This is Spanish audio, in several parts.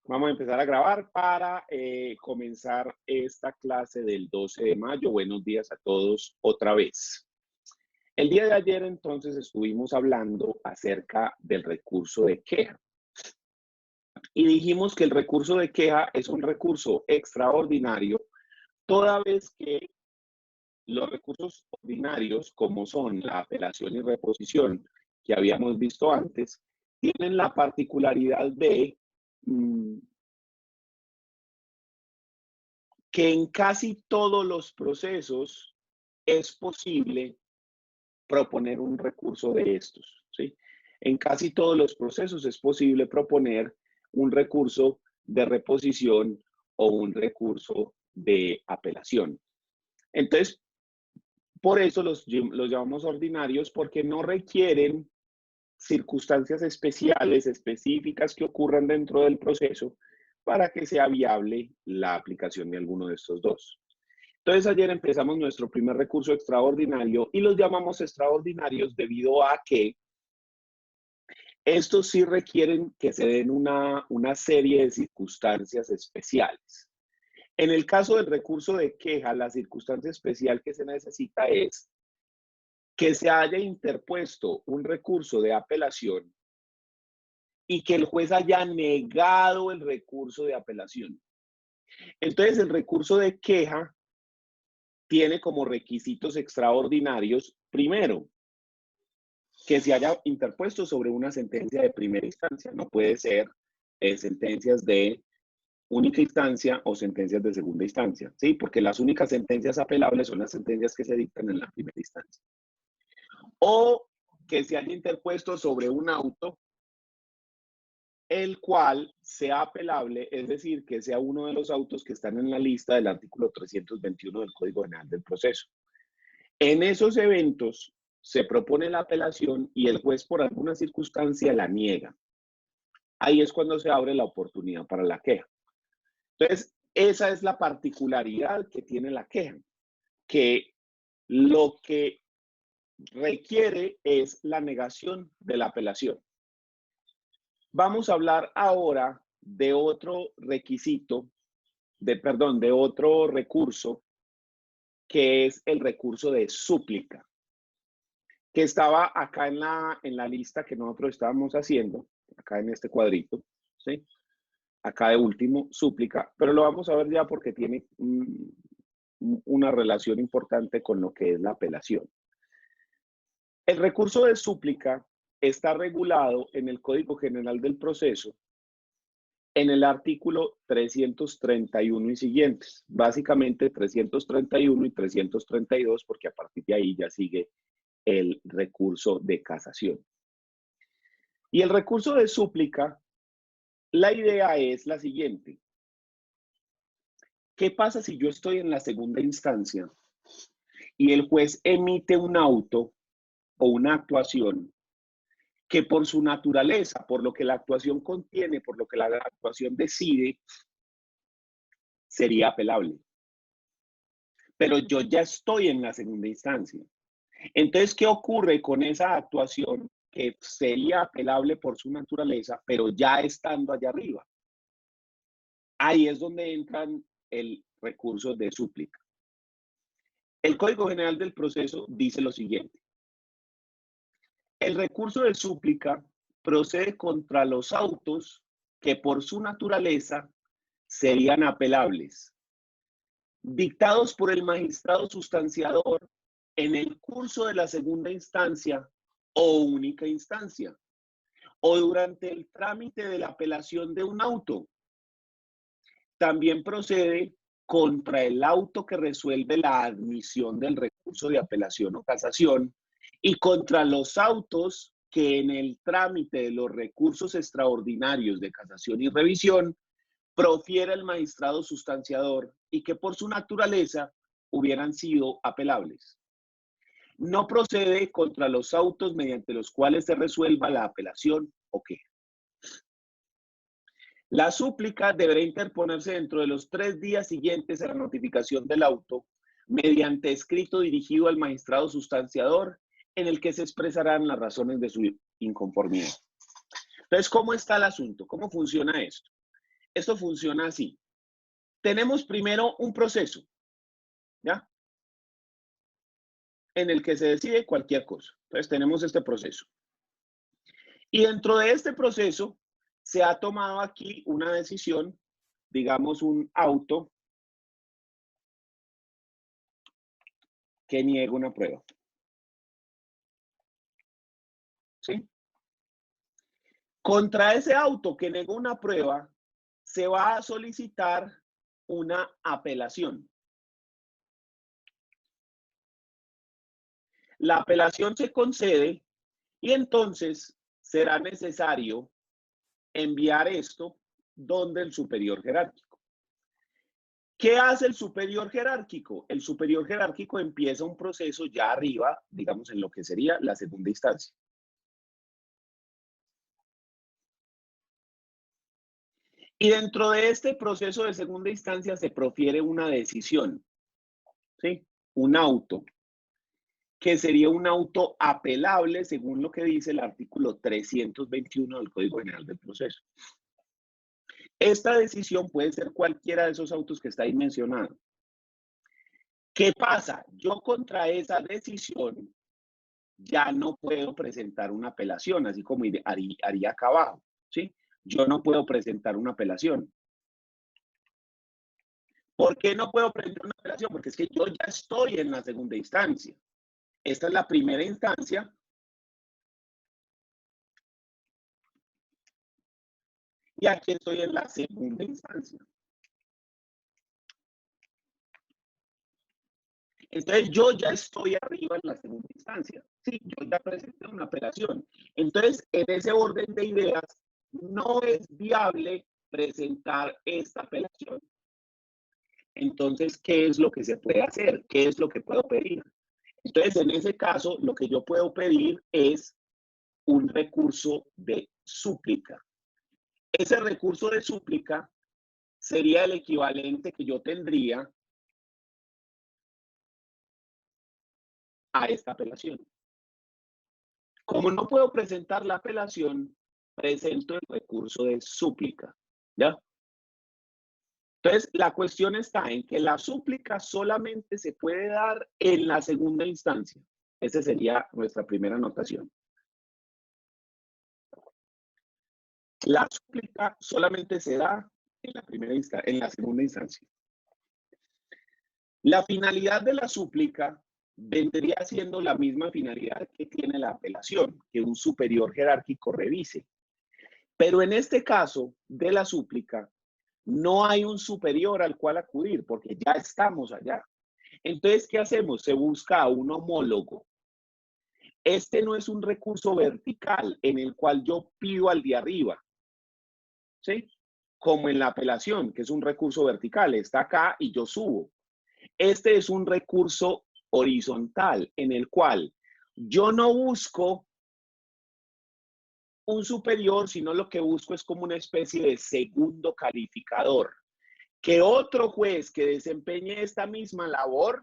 Vamos a empezar a grabar para comenzar esta clase del 12 de mayo. Buenos días a todos otra vez. El día de ayer entonces estuvimos hablando acerca del recurso de queja y dijimos que el recurso de queja es un recurso extraordinario toda vez que los recursos ordinarios, como son la apelación y reposición que habíamos visto antes, tienen la particularidad de que en casi todos los procesos es posible proponer un recurso de estos, ¿sí? En casi todos los procesos es posible proponer un recurso de reposición o un recurso de apelación. Entonces, por eso los llamamos ordinarios, porque no requieren circunstancias especiales, específicas que ocurran dentro del proceso para que sea viable la aplicación de alguno de estos dos. Entonces ayer empezamos nuestro primer recurso extraordinario y los llamamos extraordinarios debido a que estos sí requieren que se den una serie de circunstancias especiales. En el caso del recurso de queja, la circunstancia especial que se necesita es que se haya interpuesto un recurso de apelación y que el juez haya negado el recurso de apelación. Entonces, el recurso de queja tiene como requisitos extraordinarios, primero, que se haya interpuesto sobre una sentencia de primera instancia. No puede ser sentencias de única instancia o sentencias de segunda instancia, ¿sí? Porque las únicas sentencias apelables son las sentencias que se dictan en la primera instancia. O que se haya interpuesto sobre un auto el cual sea apelable, es decir, que sea uno de los autos que están en la lista del artículo 321 del Código Penal del Proceso. En esos eventos se propone la apelación y el juez por alguna circunstancia la niega. Ahí es cuando se abre la oportunidad para la queja. Entonces, esa es la particularidad que tiene la queja, que lo que requiere es la negación de la apelación. Vamos a hablar ahora de otro requisito, de otro recurso, que es el recurso de súplica, que estaba acá en la lista que nosotros estábamos haciendo, acá en este cuadrito, ¿sí? Acá de último, súplica, pero lo vamos a ver ya porque tiene una relación importante con lo que es la apelación. El recurso de súplica está regulado en el Código General del Proceso en el artículo 331 y siguientes, básicamente 331 y 332, porque a partir de ahí ya sigue el recurso de casación. Y el recurso de súplica, la idea es la siguiente. ¿Qué pasa si yo estoy en la segunda instancia y el juez emite un auto o una actuación que por su naturaleza, por lo que la actuación contiene, por lo que la actuación decide, sería apelable? Pero yo ya estoy en la segunda instancia. Entonces, ¿qué ocurre con esa actuación que sería apelable por su naturaleza, pero ya estando allá arriba? Ahí es donde entran el recurso de súplica. El Código General del Proceso dice lo siguiente. El recurso de súplica procede contra los autos que por su naturaleza serían apelables, dictados por el magistrado sustanciador en el curso de la segunda instancia o única instancia, o durante el trámite de la apelación de un auto. También procede contra el auto que resuelve la admisión del recurso de apelación o casación y contra los autos que en el trámite de los recursos extraordinarios de casación y revisión profiere el magistrado sustanciador y que por su naturaleza hubieran sido apelables. No procede contra los autos mediante los cuales se resuelva la apelación o queja. La súplica deberá interponerse dentro de los 3 días siguientes a la notificación del auto mediante escrito dirigido al magistrado sustanciador en el que se expresarán las razones de su inconformidad. Entonces, ¿cómo está el asunto? ¿Cómo funciona esto? Esto funciona así. Tenemos primero un proceso, ¿ya? En el que se decide cualquier cosa. Entonces tenemos este proceso. Y dentro de este proceso se ha tomado aquí una decisión, digamos un auto que niega una prueba, ¿sí? Contra ese auto que negó una prueba, se va a solicitar una apelación. La apelación se concede y entonces será necesario enviar esto donde el superior jerárquico. ¿Qué hace el superior jerárquico? El superior jerárquico empieza un proceso ya arriba, digamos, en lo que sería la segunda instancia. Y dentro de este proceso de segunda instancia se profiere una decisión, ¿sí? Un auto, que sería un auto apelable según lo que dice el artículo 321 del Código General del Proceso. Esta decisión puede ser cualquiera de esos autos que está ahí mencionado. ¿Qué pasa? Yo contra esa decisión ya no puedo presentar una apelación, así como haría acá abajo, ¿sí? Yo no puedo presentar una apelación. ¿Por qué no puedo presentar una apelación? Porque es que yo ya estoy en la segunda instancia. Esta es la primera instancia y aquí estoy en la segunda instancia. Entonces yo ya estoy arriba en la segunda instancia. Sí, yo ya presenté una apelación. Entonces, en ese orden de ideas, no es viable presentar esta apelación. Entonces, ¿qué es lo que se puede hacer? ¿Qué es lo que puedo pedir? Entonces, en ese caso, lo que yo puedo pedir es un recurso de súplica. Ese recurso de súplica sería el equivalente que yo tendría a esta apelación. Como no puedo presentar la apelación, presento el recurso de súplica, ¿ya? Entonces, la cuestión está en que la súplica solamente se puede dar en la segunda instancia. Esa sería nuestra primera anotación. La súplica solamente se da en la en la segunda instancia. La finalidad de la súplica vendría siendo la misma finalidad que tiene la apelación, que un superior jerárquico revise. Pero en este caso de la súplica, no hay un superior al cual acudir porque ya estamos allá. Entonces, ¿qué hacemos? Se busca a un homólogo. Este no es un recurso vertical en el cual yo pido al de arriba, ¿sí? Como en la apelación, que es un recurso vertical, está acá y yo subo. Este es un recurso horizontal en el cual yo no busco un superior, sino lo que busco es como una especie de segundo calificador. Que otro juez que desempeñe esta misma labor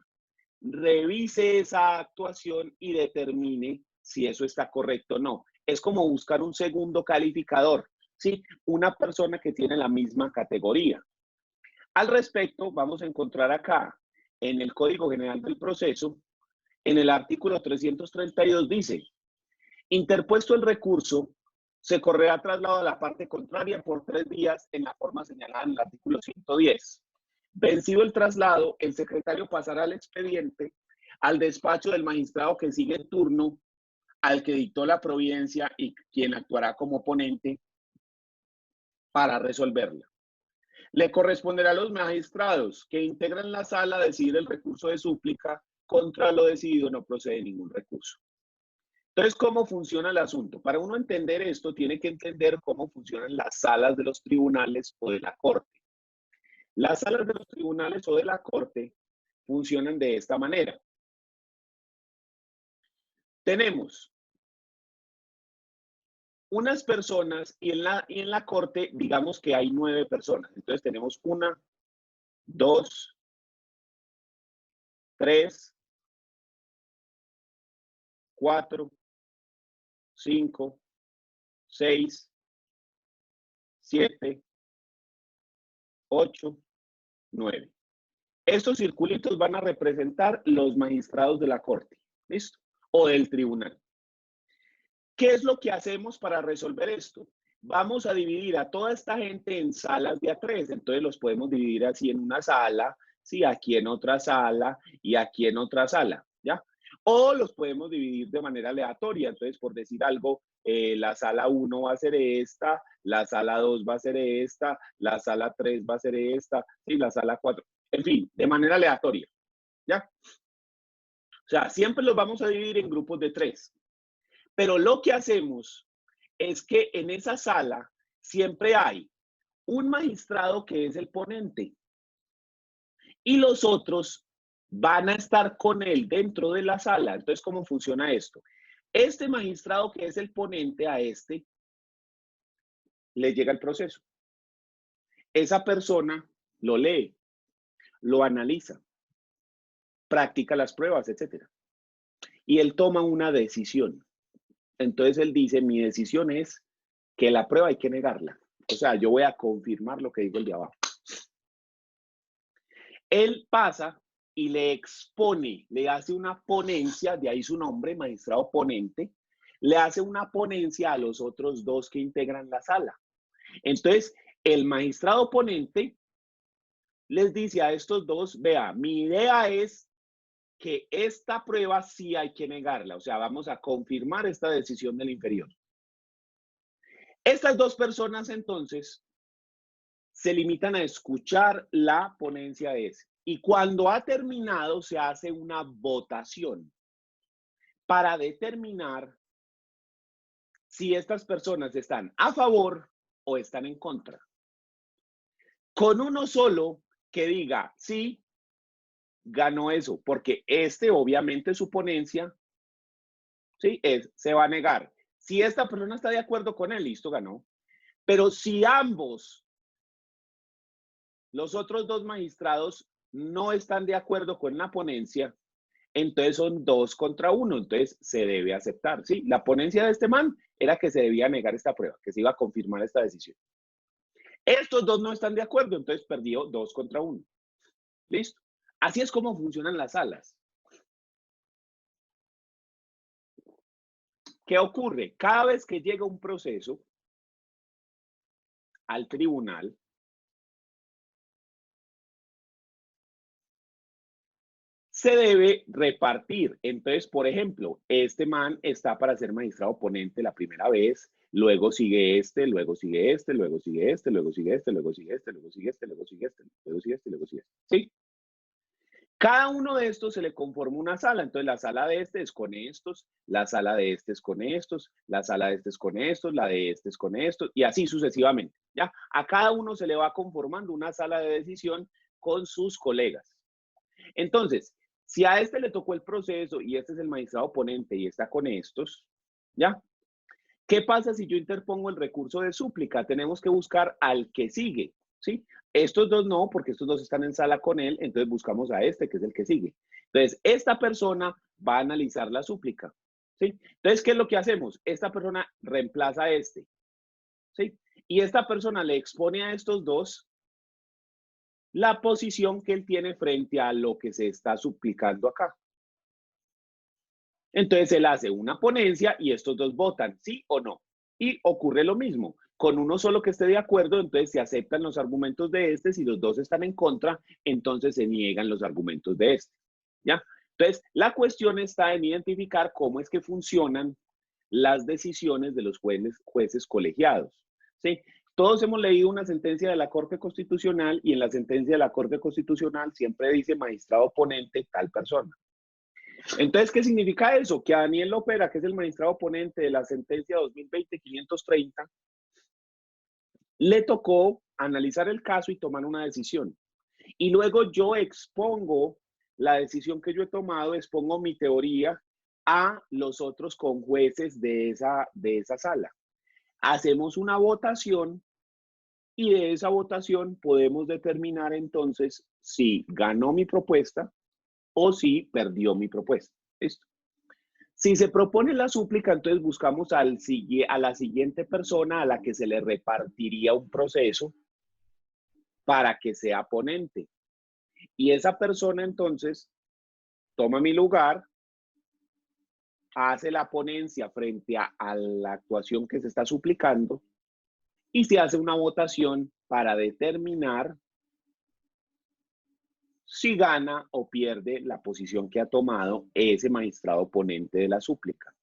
revise esa actuación y determine si eso está correcto o no. Es como buscar un segundo calificador, ¿sí? Una persona que tiene la misma categoría. Al respecto, vamos a encontrar acá en el Código General del Proceso, en el artículo 332 dice, interpuesto el recurso, se correrá traslado a la parte contraria por 3 días en la forma señalada en el artículo 110. Vencido el traslado, el secretario pasará el expediente al despacho del magistrado que sigue el turno, al que dictó la providencia y quien actuará como ponente para resolverla. Le corresponderá a los magistrados que integran la sala decidir el recurso de súplica. Contra lo decidido no procede ningún recurso. Entonces, ¿cómo funciona el asunto? Para uno entender esto, tiene que entender cómo funcionan las salas de los tribunales o de la corte. Las salas de los tribunales o de la corte funcionan de esta manera. Tenemos unas personas y en la corte, digamos que hay 9 personas. Entonces tenemos 1, 2, 3, 4, 5, 6, 7, 8, 9. Estos circulitos van a representar los magistrados de la corte, ¿listo? O del tribunal. ¿Qué es lo que hacemos para resolver esto? Vamos a dividir a toda esta gente en salas de A3, entonces los podemos dividir así en una sala, ¿sí? Aquí en otra sala y aquí en otra sala, ¿ya? O los podemos dividir de manera aleatoria, entonces por decir algo, la sala 1 va a ser esta, la sala 2 va a ser esta, la sala 3 va a ser esta, y la sala 4, en fin, de manera aleatoria, ¿ya? O sea, siempre los vamos a dividir en grupos de 3. Pero lo que hacemos es que en esa sala siempre hay un magistrado que es el ponente y los otros van a estar con él dentro de la sala. Entonces, ¿cómo funciona esto? Este magistrado que es el ponente a este le llega el proceso. Esa persona lo lee, lo analiza, practica las pruebas, etc. Y él toma una decisión. Entonces él dice, mi decisión es que la prueba hay que negarla. O sea, yo voy a confirmar lo que digo el de abajo. Él pasa y le expone, le hace una ponencia, de ahí su nombre, magistrado ponente, le hace una ponencia a los otros dos que integran la sala. Entonces, el magistrado ponente les dice a estos dos, vea, mi idea es que esta prueba sí hay que negarla, o sea, vamos a confirmar esta decisión del inferior. Estas dos personas entonces se limitan a escuchar la ponencia de ese. Y cuando ha terminado, se hace una votación para determinar si estas personas están a favor o están en contra. Con uno solo que diga, sí, ganó eso, porque obviamente, su ponencia, ¿sí? Se va a negar. Si esta persona está de acuerdo con él, listo, ganó. Pero si ambos, los otros dos magistrados, no están de acuerdo con la ponencia, entonces son 2 contra 1, entonces se debe aceptar, ¿sí? La ponencia de este man era que se debía negar esta prueba, que se iba a confirmar esta decisión. Estos dos no están de acuerdo, entonces perdió 2 contra 1. ¿Listo? Así es como funcionan las salas. ¿Qué ocurre? Cada vez que llega un proceso al tribunal, se debe repartir. Entonces, por ejemplo, este man está para ser magistrado ponente la primera vez, luego sigue este, luego sigue este, luego sigue este, luego sigue este, luego sigue este, luego sigue este, luego sigue este, luego sigue este, luego sigue este. ¿Sí? Cada uno de estos se le conforma una sala. Entonces, la sala de este es con estos, la sala de este es con estos, la sala de este es con estos, la de este es con estos, y así sucesivamente. ¿Ya? A cada uno se le va conformando una sala de decisión con sus colegas. Entonces, si a este le tocó el proceso y este es el magistrado ponente y está con estos, ¿ya? ¿Qué pasa si yo interpongo el recurso de súplica? Tenemos que buscar al que sigue, ¿sí? Estos dos no, porque estos dos están en sala con él, entonces buscamos a este, que es el que sigue. Entonces, esta persona va a analizar la súplica, ¿sí? Entonces, ¿qué es lo que hacemos? Esta persona reemplaza a este, ¿sí? Y esta persona le expone a estos dos la posición que él tiene frente a lo que se está suplicando acá. Entonces él hace una ponencia y estos dos votan, sí o no. Y ocurre lo mismo. Con uno solo que esté de acuerdo, entonces se aceptan los argumentos de este. Si los dos están en contra, entonces se niegan los argumentos de este. ¿Ya? Entonces, la cuestión está en identificar cómo es que funcionan las decisiones de los jueces colegiados. ¿Sí? Todos hemos leído una sentencia de la Corte Constitucional y en la sentencia de la Corte Constitucional siempre dice magistrado ponente tal persona. Entonces, ¿qué significa eso? Que a Daniel Lopera, que es el magistrado ponente de la sentencia 2020-530, le tocó analizar el caso y tomar una decisión. Y luego yo expongo la decisión que yo he tomado, expongo mi teoría a los otros conjueces de esa sala. Hacemos una votación y de esa votación podemos determinar entonces si ganó mi propuesta o si perdió mi propuesta. ¿Listo? Si se propone la súplica, entonces buscamos a la siguiente persona a la que se le repartiría un proceso para que sea ponente. Y esa persona entonces toma mi lugar, hace la ponencia frente a la actuación que se está suplicando y se hace una votación para determinar si gana o pierde la posición que ha tomado ese magistrado ponente de la súplica.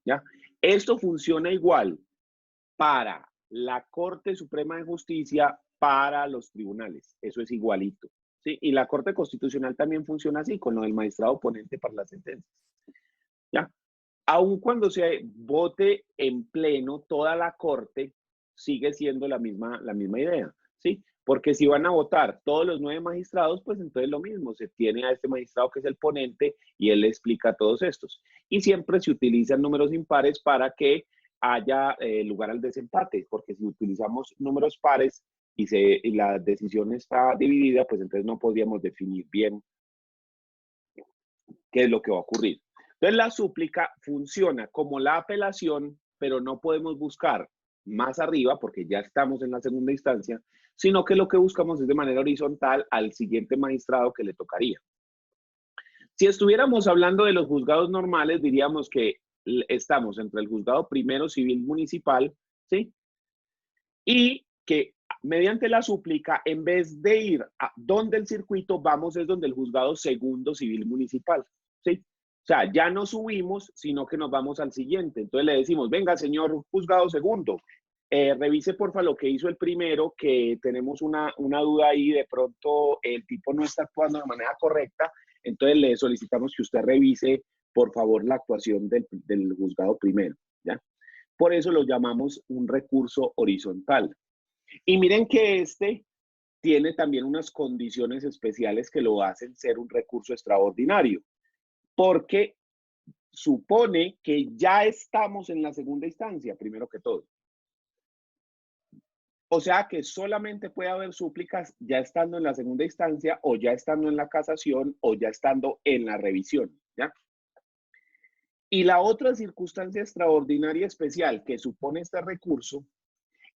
¿Ya? Esto funciona igual para la Corte Suprema de Justicia, para los tribunales. Eso es igualito. ¿Sí? Y la Corte Constitucional también funciona así, con lo del magistrado ponente para las sentencias. ¿Ya? Aun cuando se vote en pleno, toda la Corte sigue siendo la misma idea. ¿Sí? Porque si van a votar todos los 9 magistrados, pues entonces lo mismo, se tiene a este magistrado que es el ponente y él le explica a todos estos. Y siempre se utilizan números impares para que haya lugar al desempate, porque si utilizamos números pares y la decisión está dividida, pues entonces no podríamos definir bien qué es lo que va a ocurrir. Entonces la súplica funciona como la apelación, pero no podemos buscar más arriba porque ya estamos en la segunda instancia, sino que lo que buscamos es de manera horizontal al siguiente magistrado que le tocaría. Si estuviéramos hablando de los juzgados normales, diríamos que estamos entre el juzgado primero civil municipal, ¿sí? Y que mediante la súplica, en vez de ir a donde el circuito, vamos es donde el juzgado segundo civil municipal, ¿sí? O sea, ya no subimos, sino que nos vamos al siguiente. Entonces le decimos, venga, señor juzgado segundo, revise porfa lo que hizo el primero, que tenemos una duda ahí, de pronto el tipo no está actuando de manera correcta, entonces le solicitamos que usted revise, por favor, la actuación del juzgado primero, ¿ya? Por eso lo llamamos un recurso horizontal. Y miren que este tiene también unas condiciones especiales que lo hacen ser un recurso extraordinario, porque supone que ya estamos en la segunda instancia, primero que todo. O sea que solamente puede haber súplicas ya estando en la segunda instancia o ya estando en la casación o ya estando en la revisión, ¿ya? Y la otra circunstancia extraordinaria especial que supone este recurso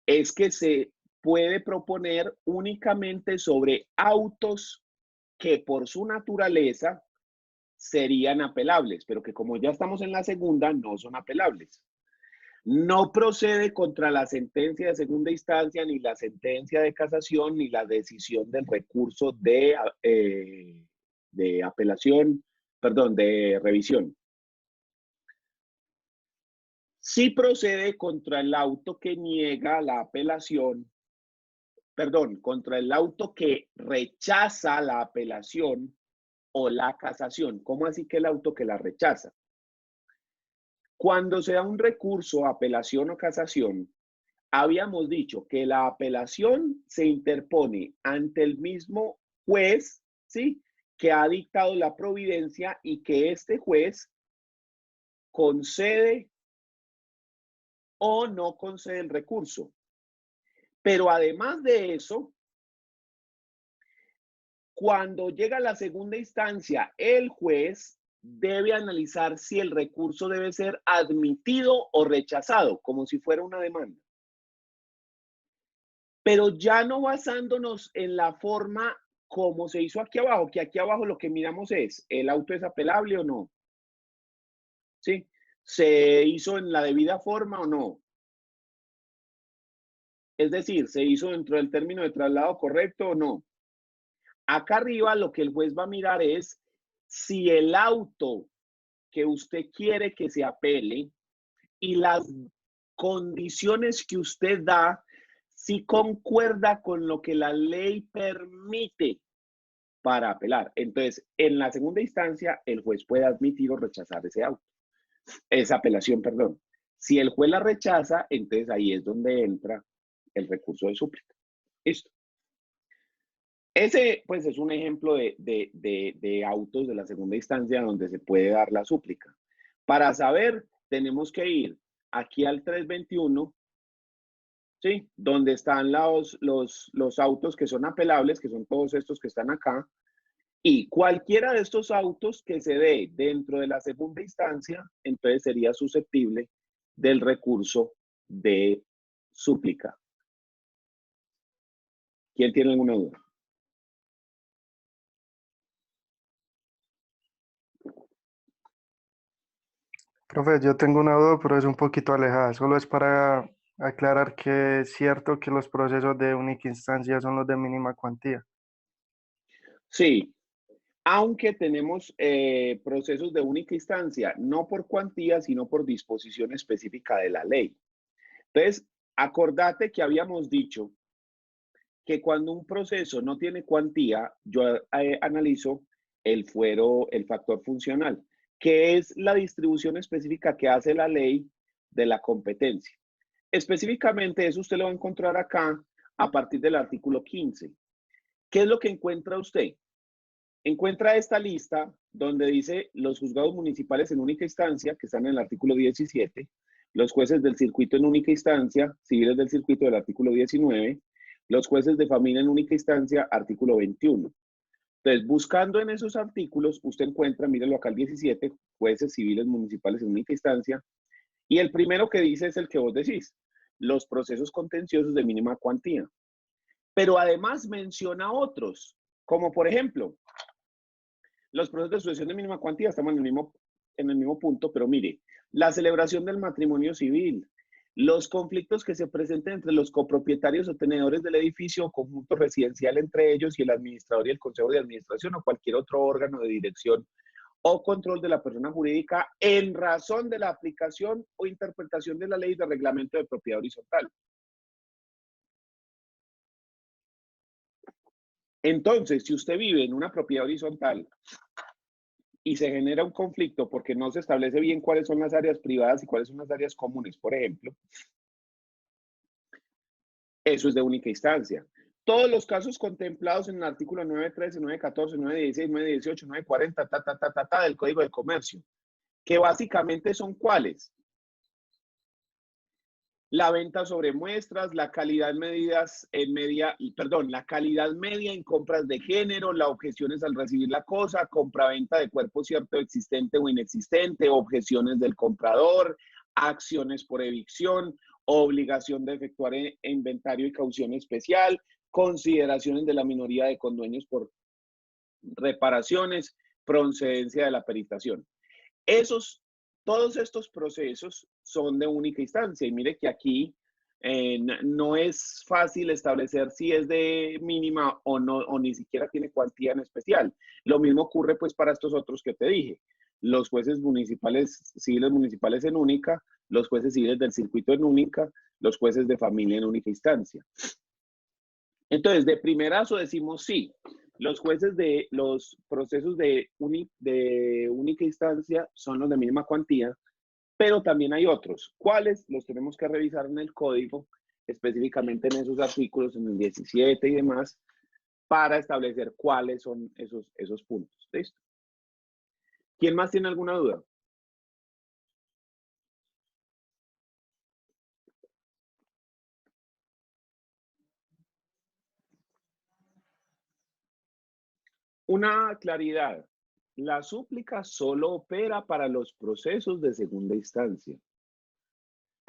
es que se puede proponer únicamente sobre autos que por su naturaleza serían apelables, pero que como ya estamos en la segunda, no son apelables. No procede contra la sentencia de segunda instancia, ni la sentencia de casación, ni la decisión del recurso de apelación, perdón, de revisión. Sí procede contra el auto que niega la apelación, perdón, contra el auto que rechaza la apelación o la casación. ¿Cómo así que el auto que la rechaza? Cuando se da un recurso, apelación o casación, habíamos dicho que la apelación se interpone ante el mismo juez, ¿sí? Que ha dictado la providencia y que este juez concede o no concede el recurso. Pero además de eso, cuando llega a la segunda instancia, el juez debe analizar si el recurso debe ser admitido o rechazado, como si fuera una demanda. Pero ya no basándonos en la forma como se hizo aquí abajo, que aquí abajo lo que miramos es, ¿el auto es apelable o no? ¿Sí? ¿Se hizo en la debida forma o no? Es decir, ¿se hizo dentro del término de traslado correcto o no? Acá arriba lo que el juez va a mirar es si el auto que usted quiere que se apele y las condiciones que usted da, si concuerda con lo que la ley permite para apelar. Entonces, en la segunda instancia, el juez puede admitir o rechazar esa apelación, perdón. Si el juez la rechaza, entonces ahí es donde entra el recurso de súplica. Listo. Ese, pues, es un ejemplo de autos de la segunda instancia donde se puede dar la súplica. Para saber, tenemos que ir aquí al 321, ¿sí? Donde están los autos que son apelables, que son todos estos que están acá. Y cualquiera de estos autos que se dé dentro de la segunda instancia, entonces sería susceptible del recurso de súplica. ¿Quién tiene alguna duda? Profe, yo tengo una duda, pero es un poquito alejada. Solo es para aclarar que es cierto que los procesos de única instancia son los de mínima cuantía. Sí, aunque tenemos procesos de única instancia, no por cuantía, sino por disposición específica de la ley. Entonces, acordate que habíamos dicho que cuando un proceso no tiene cuantía, yo analizo el factor funcional, que es la distribución específica que hace la ley de la competencia. Específicamente, eso usted lo va a encontrar acá a partir del artículo 15. ¿Qué es lo que encuentra usted? Encuentra esta lista donde dice los juzgados municipales en única instancia, que están en el artículo 17, los jueces del circuito en única instancia, civiles del circuito del artículo 19, los jueces de familia en única instancia, artículo 21. Entonces, buscando en esos artículos, usted encuentra, mire acá el 17, jueces civiles municipales en única instancia, y el primero que dice es el que vos decís, los procesos contenciosos de mínima cuantía. Pero además menciona otros, como por ejemplo, los procesos de sucesión de mínima cuantía, estamos en el mismo punto, pero mire, la celebración del matrimonio civil, los conflictos que se presenten entre los copropietarios o tenedores del edificio o conjunto residencial entre ellos y el administrador y el consejo de administración o cualquier otro órgano de dirección o control de la persona jurídica en razón de la aplicación o interpretación de la ley de reglamento de propiedad horizontal. Entonces, si usted vive en una propiedad horizontal y se genera un conflicto porque no se establece bien cuáles son las áreas privadas y cuáles son las áreas comunes, por ejemplo, eso es de única instancia. Todos los casos contemplados en el artículo 913, 914, 916, 918, 940, del Código de Comercio, que básicamente son ¿cuáles? La venta sobre muestras, la calidad la calidad media en compras de género, las objeciones al recibir la cosa, compraventa de cuerpo cierto existente o inexistente, objeciones del comprador, acciones por evicción, obligación de efectuar inventario y caución especial, consideraciones de la minoría de condueños por reparaciones, procedencia de la peritación. Todos estos procesos son de única instancia y mire que aquí no es fácil establecer si es de mínima o no, o ni siquiera tiene cuantía en especial. Lo mismo ocurre pues para estos otros que te dije. Los jueces municipales, civiles municipales en única, los jueces civiles del circuito en única, los jueces de familia en única instancia. Entonces, de primerazo decimos sí, los jueces de los procesos de única instancia son los de mínima cuantía, pero también hay otros. ¿Cuáles? Los tenemos que revisar en el código, específicamente en esos artículos, en el 17 y demás, para establecer cuáles son esos puntos. ¿Listo? ¿Quién más tiene alguna duda? Una claridad. La súplica solo opera para los procesos de segunda instancia.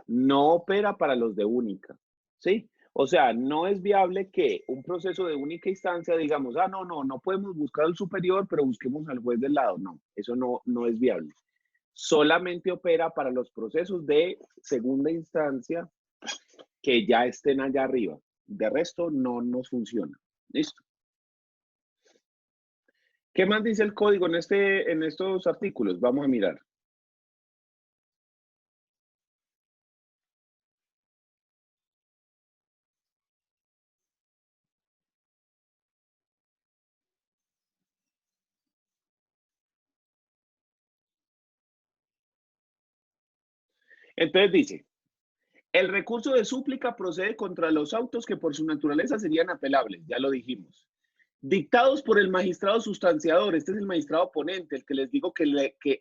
No opera para los de única, ¿sí? O sea, no es viable que un proceso de única instancia digamos, no podemos buscar al superior, pero busquemos al juez del lado. No, eso no es viable. Solamente opera para los procesos de segunda instancia que ya estén allá arriba. De resto, no nos funciona. ¿Listo? ¿Qué más dice el código en estos artículos? Vamos a mirar. Entonces dice, el recurso de súplica procede contra los autos que por su naturaleza serían apelables, ya lo dijimos. Dictados por el magistrado sustanciador, este es el magistrado ponente, el que les digo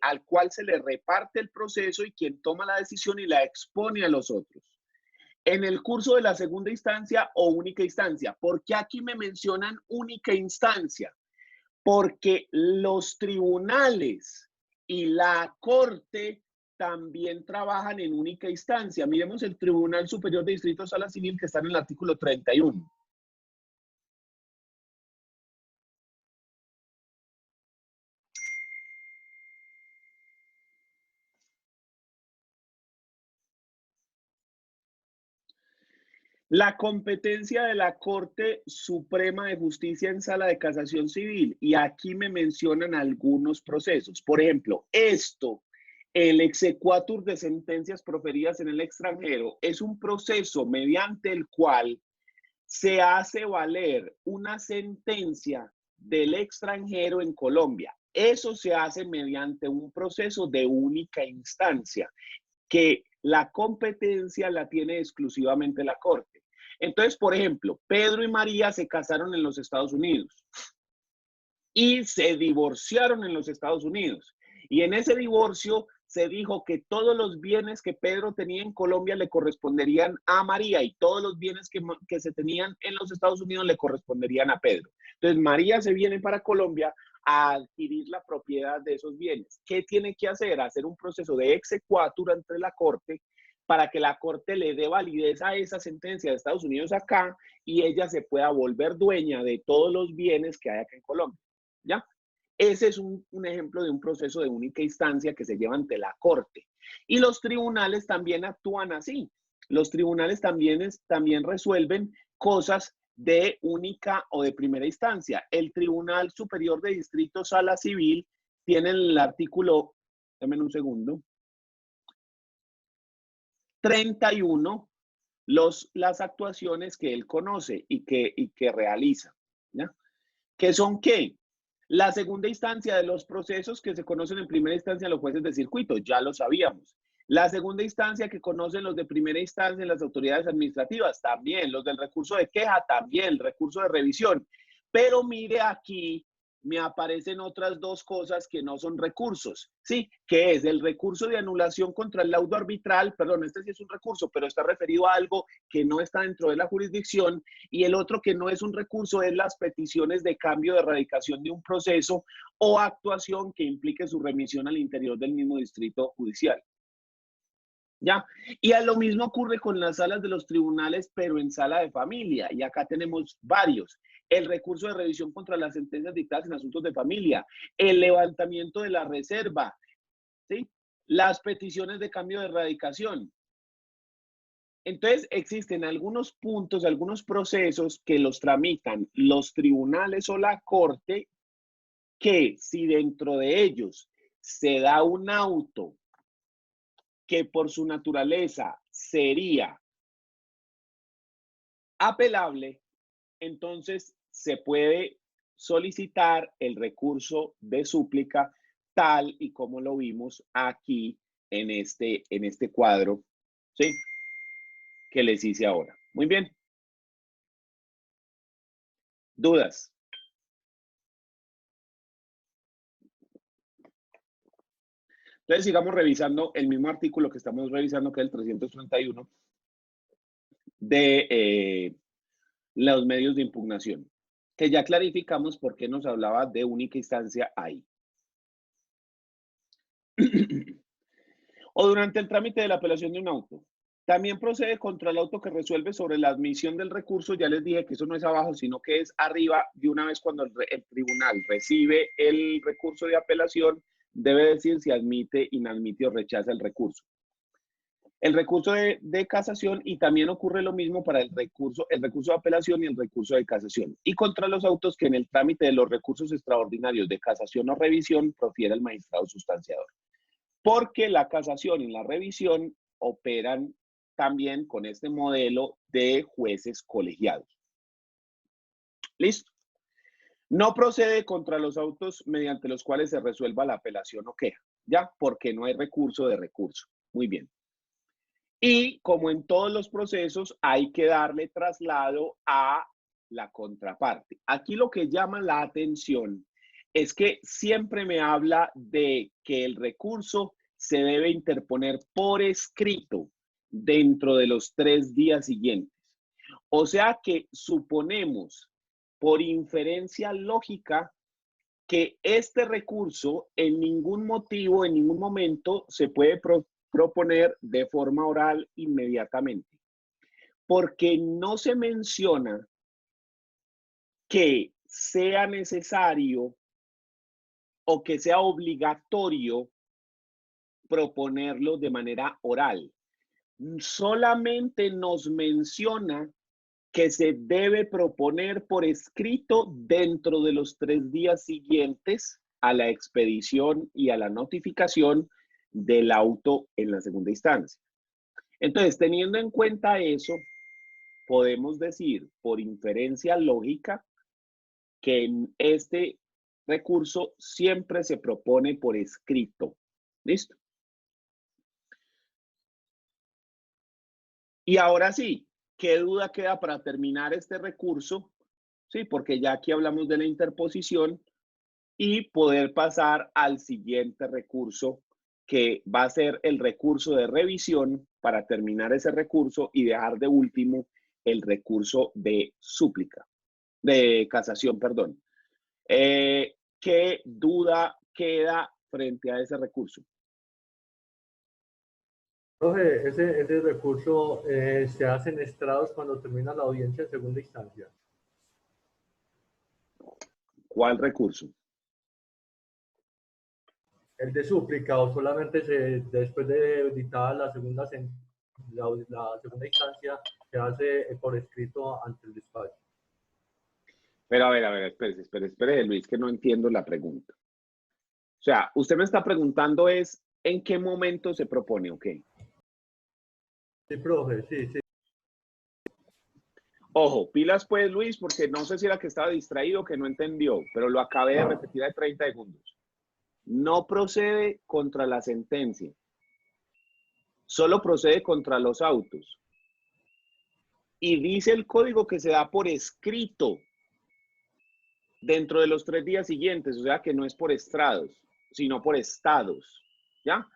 al cual se le reparte el proceso y quien toma la decisión y la expone a los otros. En el curso de la segunda instancia o única instancia. ¿Por qué aquí me mencionan única instancia? Porque los tribunales y la corte también trabajan en única instancia. Miremos el Tribunal Superior de Distrito Sala Civil que está en el artículo 31. La competencia de la Corte Suprema de Justicia en sala de casación civil. Y aquí me mencionan algunos procesos. Por ejemplo, el exequatur de sentencias proferidas en el extranjero, es un proceso mediante el cual se hace valer una sentencia del extranjero en Colombia. Eso se hace mediante un proceso de única instancia, que la competencia la tiene exclusivamente la Corte. Entonces, por ejemplo, Pedro y María se casaron en los Estados Unidos y se divorciaron en los Estados Unidos. Y en ese divorcio se dijo que todos los bienes que Pedro tenía en Colombia le corresponderían a María y todos los bienes que se tenían en los Estados Unidos le corresponderían a Pedro. Entonces, María se viene para Colombia a adquirir la propiedad de esos bienes. ¿Qué tiene que hacer? Hacer un proceso de exequatur ante la Corte para que la Corte le dé validez a esa sentencia de Estados Unidos acá y ella se pueda volver dueña de todos los bienes que hay acá en Colombia. ¿Ya? Ese es un ejemplo de un proceso de única instancia que se lleva ante la Corte. Y los tribunales también actúan así. Los tribunales también resuelven cosas de única o de primera instancia. El Tribunal Superior de Distrito Sala Civil tiene el artículo, dame un segundo, 31, las actuaciones que él conoce y que realiza. ¿Ya? ¿Qué son qué? La segunda instancia de los procesos que se conocen en primera instancia los jueces de circuito, ya lo sabíamos. La segunda instancia que conocen los de primera instancia las autoridades administrativas, también. Los del recurso de queja, también. El recurso de revisión. Pero mire aquí, me aparecen otras dos cosas que no son recursos, ¿sí? Que es el recurso de anulación contra el laudo arbitral, perdón, este sí es un recurso, pero está referido a algo que no está dentro de la jurisdicción, y el otro que no es un recurso es las peticiones de cambio de radicación de un proceso o actuación que implique su remisión al interior del mismo distrito judicial. ¿Ya? Y a lo mismo ocurre con las salas de los tribunales, pero en sala de familia. Y acá tenemos varios. El recurso de revisión contra las sentencias dictadas en asuntos de familia, el levantamiento de la reserva, ¿sí? Las peticiones de cambio de radicación. Entonces, existen algunos puntos, algunos procesos que los tramitan los tribunales o la Corte, que si dentro de ellos se da un auto que por su naturaleza sería apelable, entonces se puede solicitar el recurso de súplica tal y como lo vimos aquí en este cuadro, ¿sí? Que les hice ahora. Muy bien. ¿Dudas? Entonces sigamos revisando el mismo artículo que estamos revisando, que es el 331 de los medios de impugnación, que ya clarificamos por qué nos hablaba de única instancia ahí. O durante el trámite de la apelación de un auto. También procede contra el auto que resuelve sobre la admisión del recurso. Ya les dije que eso no es abajo, sino que es arriba. De una vez cuando el tribunal recibe el recurso de apelación, debe decir si admite, inadmite o rechaza el recurso. El recurso de casación, y también ocurre lo mismo para el recurso de apelación y el recurso de casación. Y contra los autos que en el trámite de los recursos extraordinarios de casación o revisión profiere el magistrado sustanciador. Porque la casación y la revisión operan también con este modelo de jueces colegiados. ¿Listo? No procede contra los autos mediante los cuales se resuelva la apelación o queja, ¿ya? Porque no hay recurso de recurso. Muy bien. Y como en todos los procesos, hay que darle traslado a la contraparte. Aquí lo que llama la atención es que siempre me habla de que el recurso se debe interponer por escrito dentro de los 3 días siguientes. O sea que suponemos, por inferencia lógica, que este recurso en ningún motivo, en ningún momento se puede proponer de forma oral inmediatamente, porque no se menciona que sea necesario o que sea obligatorio proponerlo de manera oral. Solamente nos menciona que se debe proponer por escrito dentro de los 3 días siguientes a la expedición y a la notificación del auto en la segunda instancia. Entonces, teniendo en cuenta eso, podemos decir por inferencia lógica que en este recurso siempre se propone por escrito. ¿Listo? Y ahora sí, ¿qué duda queda para terminar este recurso? Sí, porque ya aquí hablamos de la interposición y poder pasar al siguiente recurso, que va a ser el recurso de revisión para terminar ese recurso y dejar de último el recurso de súplica, de casación, perdón. ¿Qué duda queda frente a ese recurso? Profe, ese recurso se hace en estrados cuando termina la audiencia en segunda instancia. ¿Cuál recurso? ¿El de súplica o solamente después de editada la segunda instancia se hace por escrito ante el despacho? Pero a ver, espere, Luis, que no entiendo la pregunta. O sea, usted me está preguntando es, ¿en qué momento se propone? ¿Ok? Sí, profe, sí. Ojo, pilas pues, Luis, porque no sé si era que estaba distraído o que no entendió, pero lo acabé de repetir de 30 segundos. No procede contra la sentencia, solo procede contra los autos. Y dice el código que se da por escrito dentro de los 3 días siguientes, o sea que no es por estrados, sino por estados, ¿ya?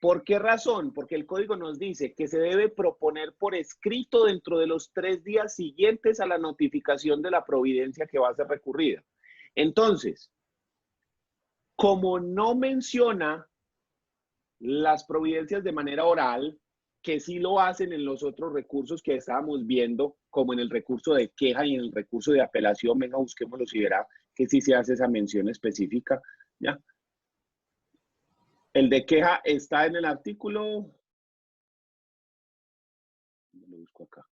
¿Por qué razón? Porque el código nos dice que se debe proponer por escrito dentro de los 3 días siguientes a la notificación de la providencia que va a ser recurrida. Entonces, como no menciona las providencias de manera oral, que sí lo hacen en los otros recursos que estábamos viendo, como en el recurso de queja y en el recurso de apelación, venga, busquémoslo si verá que sí se hace esa mención específica, ¿ya? El de queja está en el artículo, lo busco acá,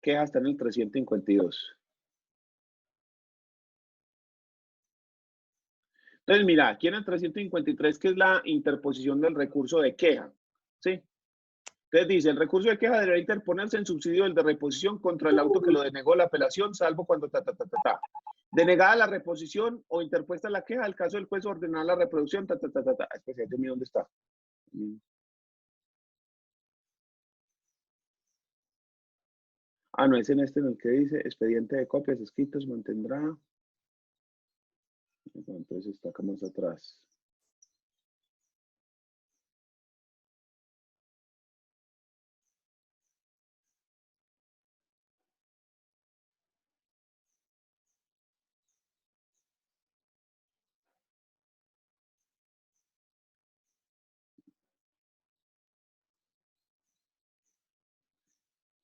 queja está en el 352. Entonces, mira, aquí en el 353, que es la interposición del recurso de queja, ¿sí? Entonces dice, el recurso de queja deberá interponerse en subsidio del de reposición contra el auto que lo denegó la apelación, salvo cuando denegada la reposición o interpuesta la queja, el caso del juez ordenar la reproducción, Especialmente, ¿dónde está? Ah, no, es en este en el que dice, expediente de copias escritos mantendrá. Entonces está acá más atrás.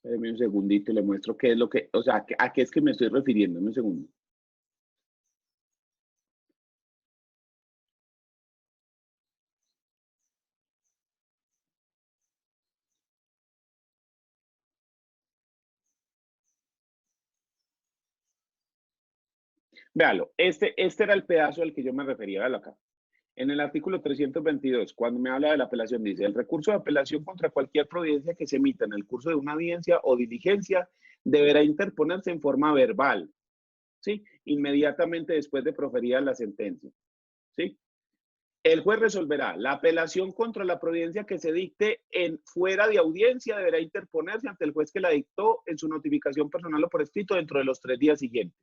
Deme un segundito y le muestro qué es lo que, o sea, a qué es que me estoy refiriendo. Un segundo. Véalo, este era el pedazo al que yo me refería, véalo acá. En el artículo 322, cuando me habla de la apelación, dice, el recurso de apelación contra cualquier providencia que se emita en el curso de una audiencia o diligencia deberá interponerse en forma verbal, ¿sí? Inmediatamente después de proferida la sentencia, ¿sí? El juez resolverá. La apelación contra la providencia que se dicte en fuera de audiencia deberá interponerse ante el juez que la dictó en su notificación personal o por escrito dentro de los 3 días siguientes.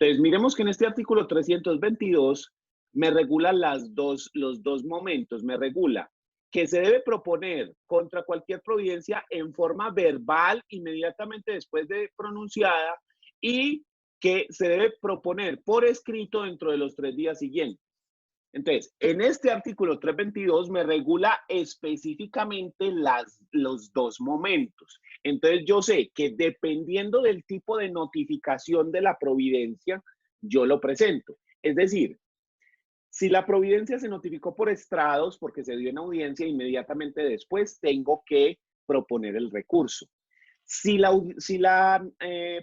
Entonces, miremos que en este artículo 322 me regula los dos momentos. Me regula que se debe proponer contra cualquier providencia en forma verbal inmediatamente después de pronunciada y que se debe proponer por escrito dentro de los 3 días siguientes. Entonces, en este artículo 322 me regula específicamente los dos momentos. Entonces, yo sé que dependiendo del tipo de notificación de la providencia, yo lo presento. Es decir, si la providencia se notificó por estrados porque se dio en audiencia, inmediatamente después tengo que proponer el recurso. Si la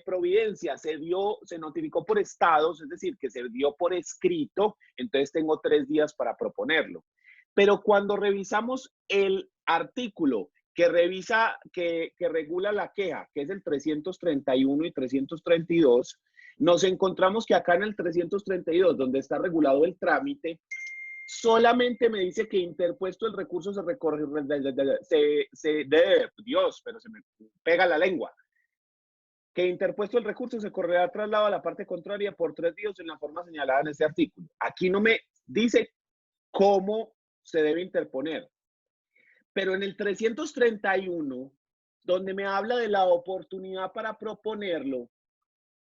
providencia se notificó por estados, es decir, que se dio por escrito, entonces tengo 3 días para proponerlo. Pero cuando revisamos el artículo que regula la queja, que es el 331 y 332, nos encontramos que acá en el 332, donde está regulado el trámite, solamente me dice que interpuesto el recurso se recorre, Dios, pero se me pega la lengua. Que interpuesto el recurso se correrá traslado a la parte contraria por 3 días en la forma señalada en este artículo. Aquí no me dice cómo se debe interponer. Pero en el 331, donde me habla de la oportunidad para proponerlo,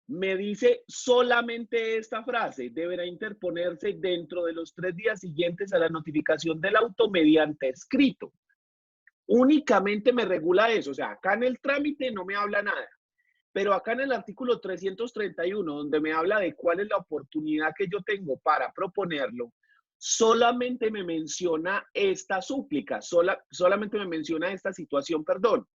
me dice solamente esta frase: deberá interponerse dentro de los 3 días siguientes a la notificación del auto mediante escrito. Únicamente me regula eso, o sea, acá en el trámite no me habla nada, pero acá en el artículo 331, donde me habla de cuál es la oportunidad que yo tengo para proponerlo, solamente me menciona esta súplica, solamente me menciona esta situación, perdón,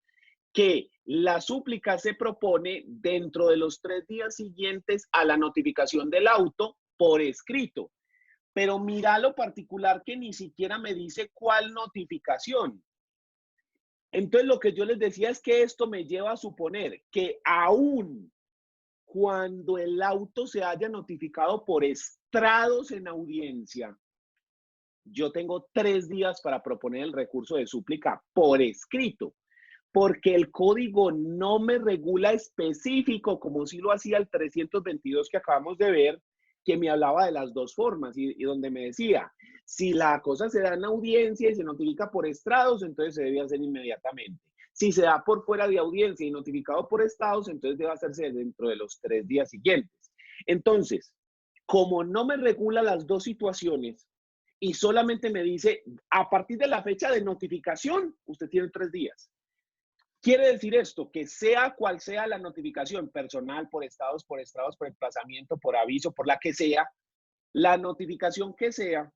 que la súplica se propone dentro de los 3 días siguientes a la notificación del auto por escrito. Pero mira lo particular que ni siquiera me dice cuál notificación. Entonces lo que yo les decía es que esto me lleva a suponer que aún cuando el auto se haya notificado por estrados en audiencia, yo tengo 3 días para proponer el recurso de súplica por escrito, porque el código no me regula específico, como sí lo hacía el 322 que acabamos de ver, que me hablaba de las dos formas y donde me decía, si la cosa se da en audiencia y se notifica por estrados, entonces se debe hacer inmediatamente. Si se da por fuera de audiencia y notificado por estados, entonces debe hacerse dentro de los 3 días siguientes. Entonces, como no me regula las dos situaciones y solamente me dice, a partir de la fecha de notificación, usted tiene 3 días. Quiere decir esto, que sea cual sea la notificación, personal, por estados, por emplazamiento, por aviso, por la que sea, la notificación que sea,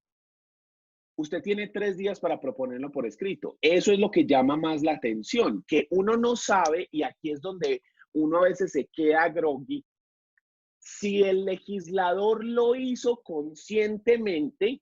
usted tiene 3 días para proponerlo por escrito. Eso es lo que llama más la atención, que uno no sabe, y aquí es donde uno a veces se queda groggy, si el legislador lo hizo conscientemente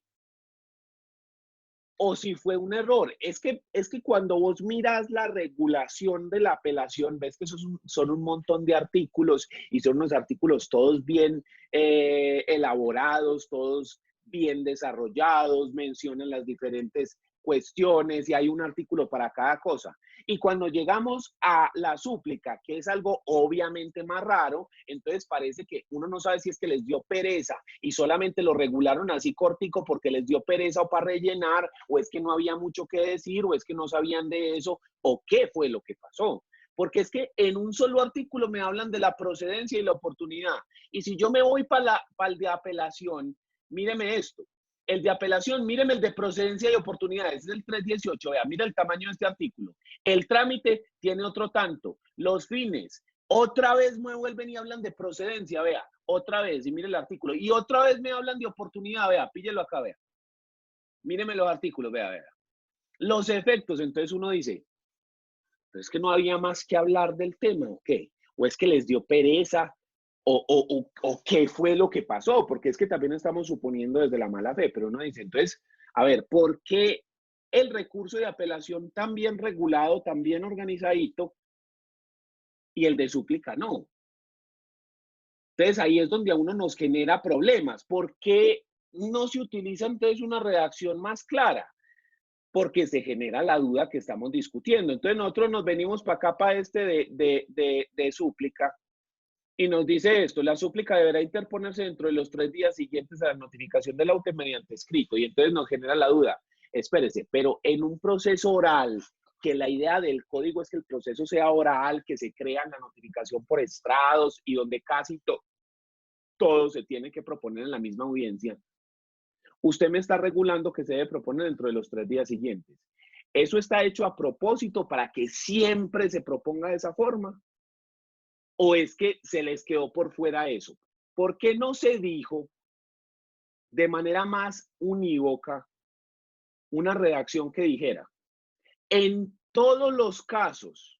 o si fue un error. Es que cuando vos miras la regulación de la apelación, ves que son un montón de artículos y son unos artículos todos bien elaborados, todos bien desarrollados, mencionan las diferentes cuestiones y hay un artículo para cada cosa. Y cuando llegamos a la súplica, que es algo obviamente más raro, entonces parece que uno no sabe si es que les dio pereza y solamente lo regularon así cortico porque les dio pereza o para rellenar, o es que no había mucho que decir, o es que no sabían de eso, o qué fue lo que pasó. Porque es que en un solo artículo me hablan de la procedencia y la oportunidad. Y si yo me voy para el de apelación, míreme esto. El de apelación, míreme el de procedencia y oportunidades, es el 318, vea, mira el tamaño de este artículo. El trámite tiene otro tanto. Los fines, otra vez me vuelven y hablan de procedencia, vea, otra vez, y mire el artículo. Y otra vez me hablan de oportunidad, vea, píllelo acá, vea. Míreme los artículos, vea, vea. Los efectos, entonces uno dice, ¿es que no había más que hablar del tema o qué? ¿O es que les dio pereza? ¿O qué fue lo que pasó? Porque es que también estamos suponiendo desde la mala fe, pero uno dice, entonces, a ver, ¿por qué el recurso de apelación tan bien regulado, tan bien organizadito, y el de súplica no? Entonces ahí es donde a uno nos genera problemas. ¿Por qué no se utiliza entonces una redacción más clara? Porque se genera la duda que estamos discutiendo. Entonces nosotros nos venimos para acá, para este de súplica, y nos dice esto: la súplica deberá interponerse dentro de los 3 días siguientes a la notificación del auto mediante escrito. Y entonces nos genera la duda, espérese, pero en un proceso oral, que la idea del código es que el proceso sea oral, que se crea la notificación por estrados y donde casi todo se tiene que proponer en la misma audiencia, usted me está regulando que se debe proponer dentro de los 3 días siguientes. ¿Eso está hecho a propósito para que siempre se proponga de esa forma? ¿O es que se les quedó por fuera eso? ¿Por qué no se dijo de manera más unívoca una redacción que dijera, en todos los casos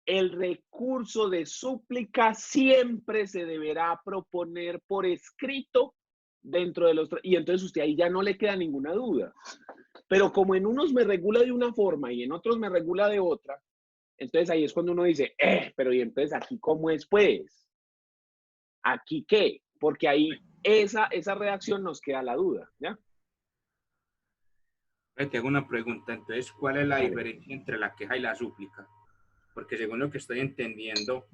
el recurso de súplica siempre se deberá proponer por escrito dentro de los... Y entonces usted ahí ya no le queda ninguna duda. Pero como en unos me regula de una forma y en otros me regula de otra, entonces ahí es cuando uno dice, pero ¿y entonces aquí cómo es pues? ¿Aquí qué? Porque ahí esa redacción nos queda la duda, ¿ya? Te hago una pregunta, entonces, ¿cuál es la Vale. diferencia entre la queja y la súplica? Porque según lo que estoy entendiendo,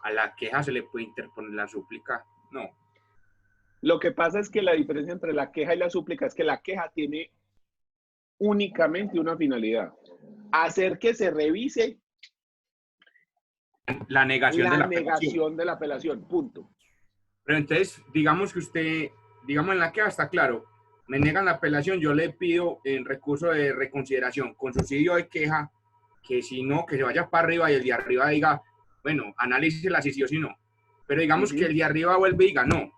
a la queja se le puede interponer la súplica, no. Lo que pasa es que la diferencia entre la queja y la súplica es que la queja tiene únicamente una finalidad: hacer que se revise La negación de la la apelación. negación de la apelación, punto. Pero entonces, digamos que usted, digamos en la queja está claro, me negan la apelación, yo le pido el recurso de reconsideración con subsidio de queja, que si no, que se vaya para arriba y el de arriba diga, bueno, análisis si sí o si no. Pero digamos que el de arriba vuelve y diga, no.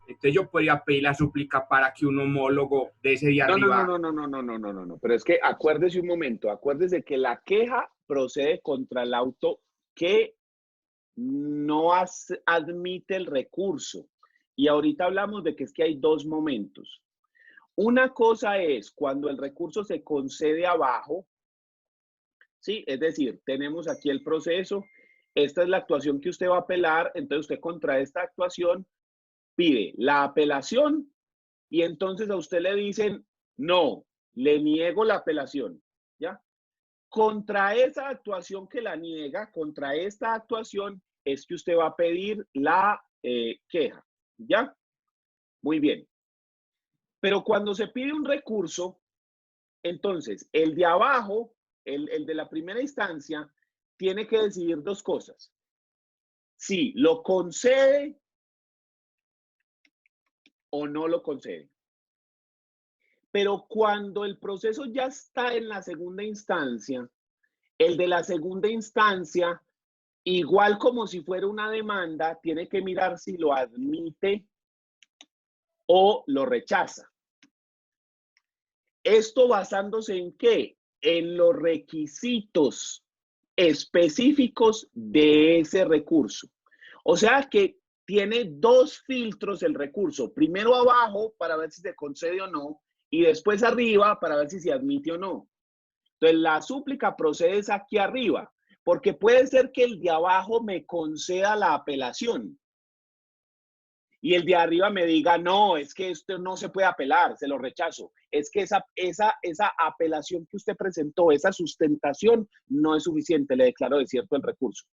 Entonces yo podría pedir la súplica para que un homólogo de ese de arriba... No. Pero es que acuérdese un momento, acuérdese que la queja procede contra el auto que no admite el recurso. Y ahorita hablamos de que es que hay dos momentos. Una cosa es cuando el recurso se concede abajo, ¿sí? Es decir, tenemos aquí el proceso, esta es la actuación que usted va a apelar, entonces usted contra esta actuación pide la apelación y entonces a usted le dicen, no, le niego la apelación, ¿ya? Contra esa actuación que la niega, contra esta actuación, es que usted va a pedir la queja, ¿ya? Muy bien. Pero cuando se pide un recurso, entonces el de abajo, el de la primera instancia, tiene que decidir dos cosas. Si lo concede o no lo concede. Pero cuando el proceso ya está en la segunda instancia, el de la segunda instancia, igual como si fuera una demanda, tiene que mirar si lo admite o lo rechaza. ¿Esto basándose en qué? En los requisitos específicos de ese recurso. O sea que tiene dos filtros el recurso. Primero abajo para ver si se concede o no y después arriba para ver si se admite o no. Entonces la súplica procede aquí arriba porque puede ser que el de abajo me conceda la apelación y el de arriba me diga, no, es que esto no se puede apelar, se lo rechazo. Es que esa apelación que usted presentó, esa sustentación, no es suficiente, le declaro desierto el recurso.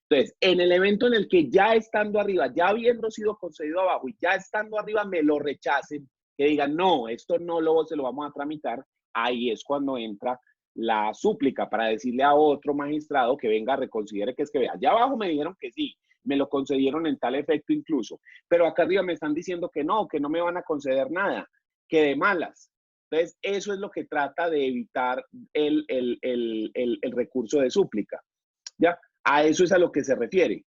Entonces, en el evento en el que ya estando arriba, ya habiendo sido concedido abajo y ya estando arriba me lo rechacen, que digan, no, esto no se lo vamos a tramitar, ahí es cuando entra la súplica para decirle a otro magistrado que venga, reconsidere que es que vea. Allá abajo me dijeron que sí, me lo concedieron en tal efecto incluso, pero acá arriba me están diciendo que no me van a conceder nada, que de malas. Entonces, eso es lo que trata de evitar el recurso de súplica, ¿ya? A eso es a lo que se refiere.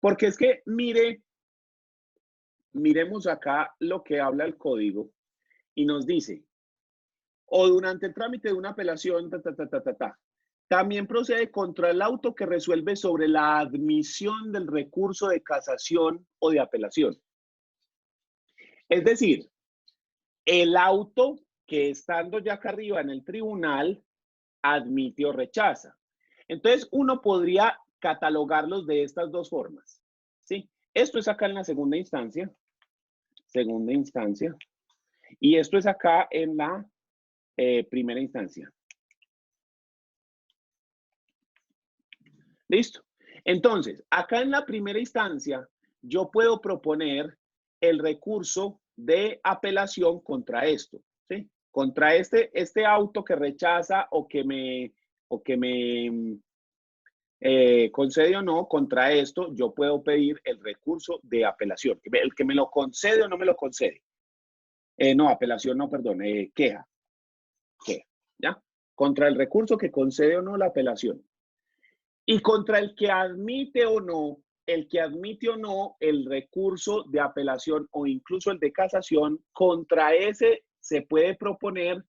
Porque es que, miremos acá lo que habla el código y nos dice, o durante el trámite de una apelación, también procede contra el auto que resuelve sobre la admisión del recurso de casación o de apelación. Es decir, el auto que estando ya acá arriba en el tribunal admite o rechaza. Entonces, uno podría catalogarlos de estas dos formas, ¿sí? Esto es acá en la segunda instancia, y esto es acá en la primera instancia. ¿Listo? Entonces, acá en la primera instancia, yo puedo proponer el recurso de apelación contra esto, ¿sí? Contra este auto que rechaza o que me concede o no, contra esto yo puedo pedir el recurso de apelación. El que me lo concede o no me lo concede. No, apelación no, perdón, queja, ¿ya? Contra el recurso que concede o no la apelación. Y contra el que admite o no, el recurso de apelación o incluso el de casación contra ese se puede proponer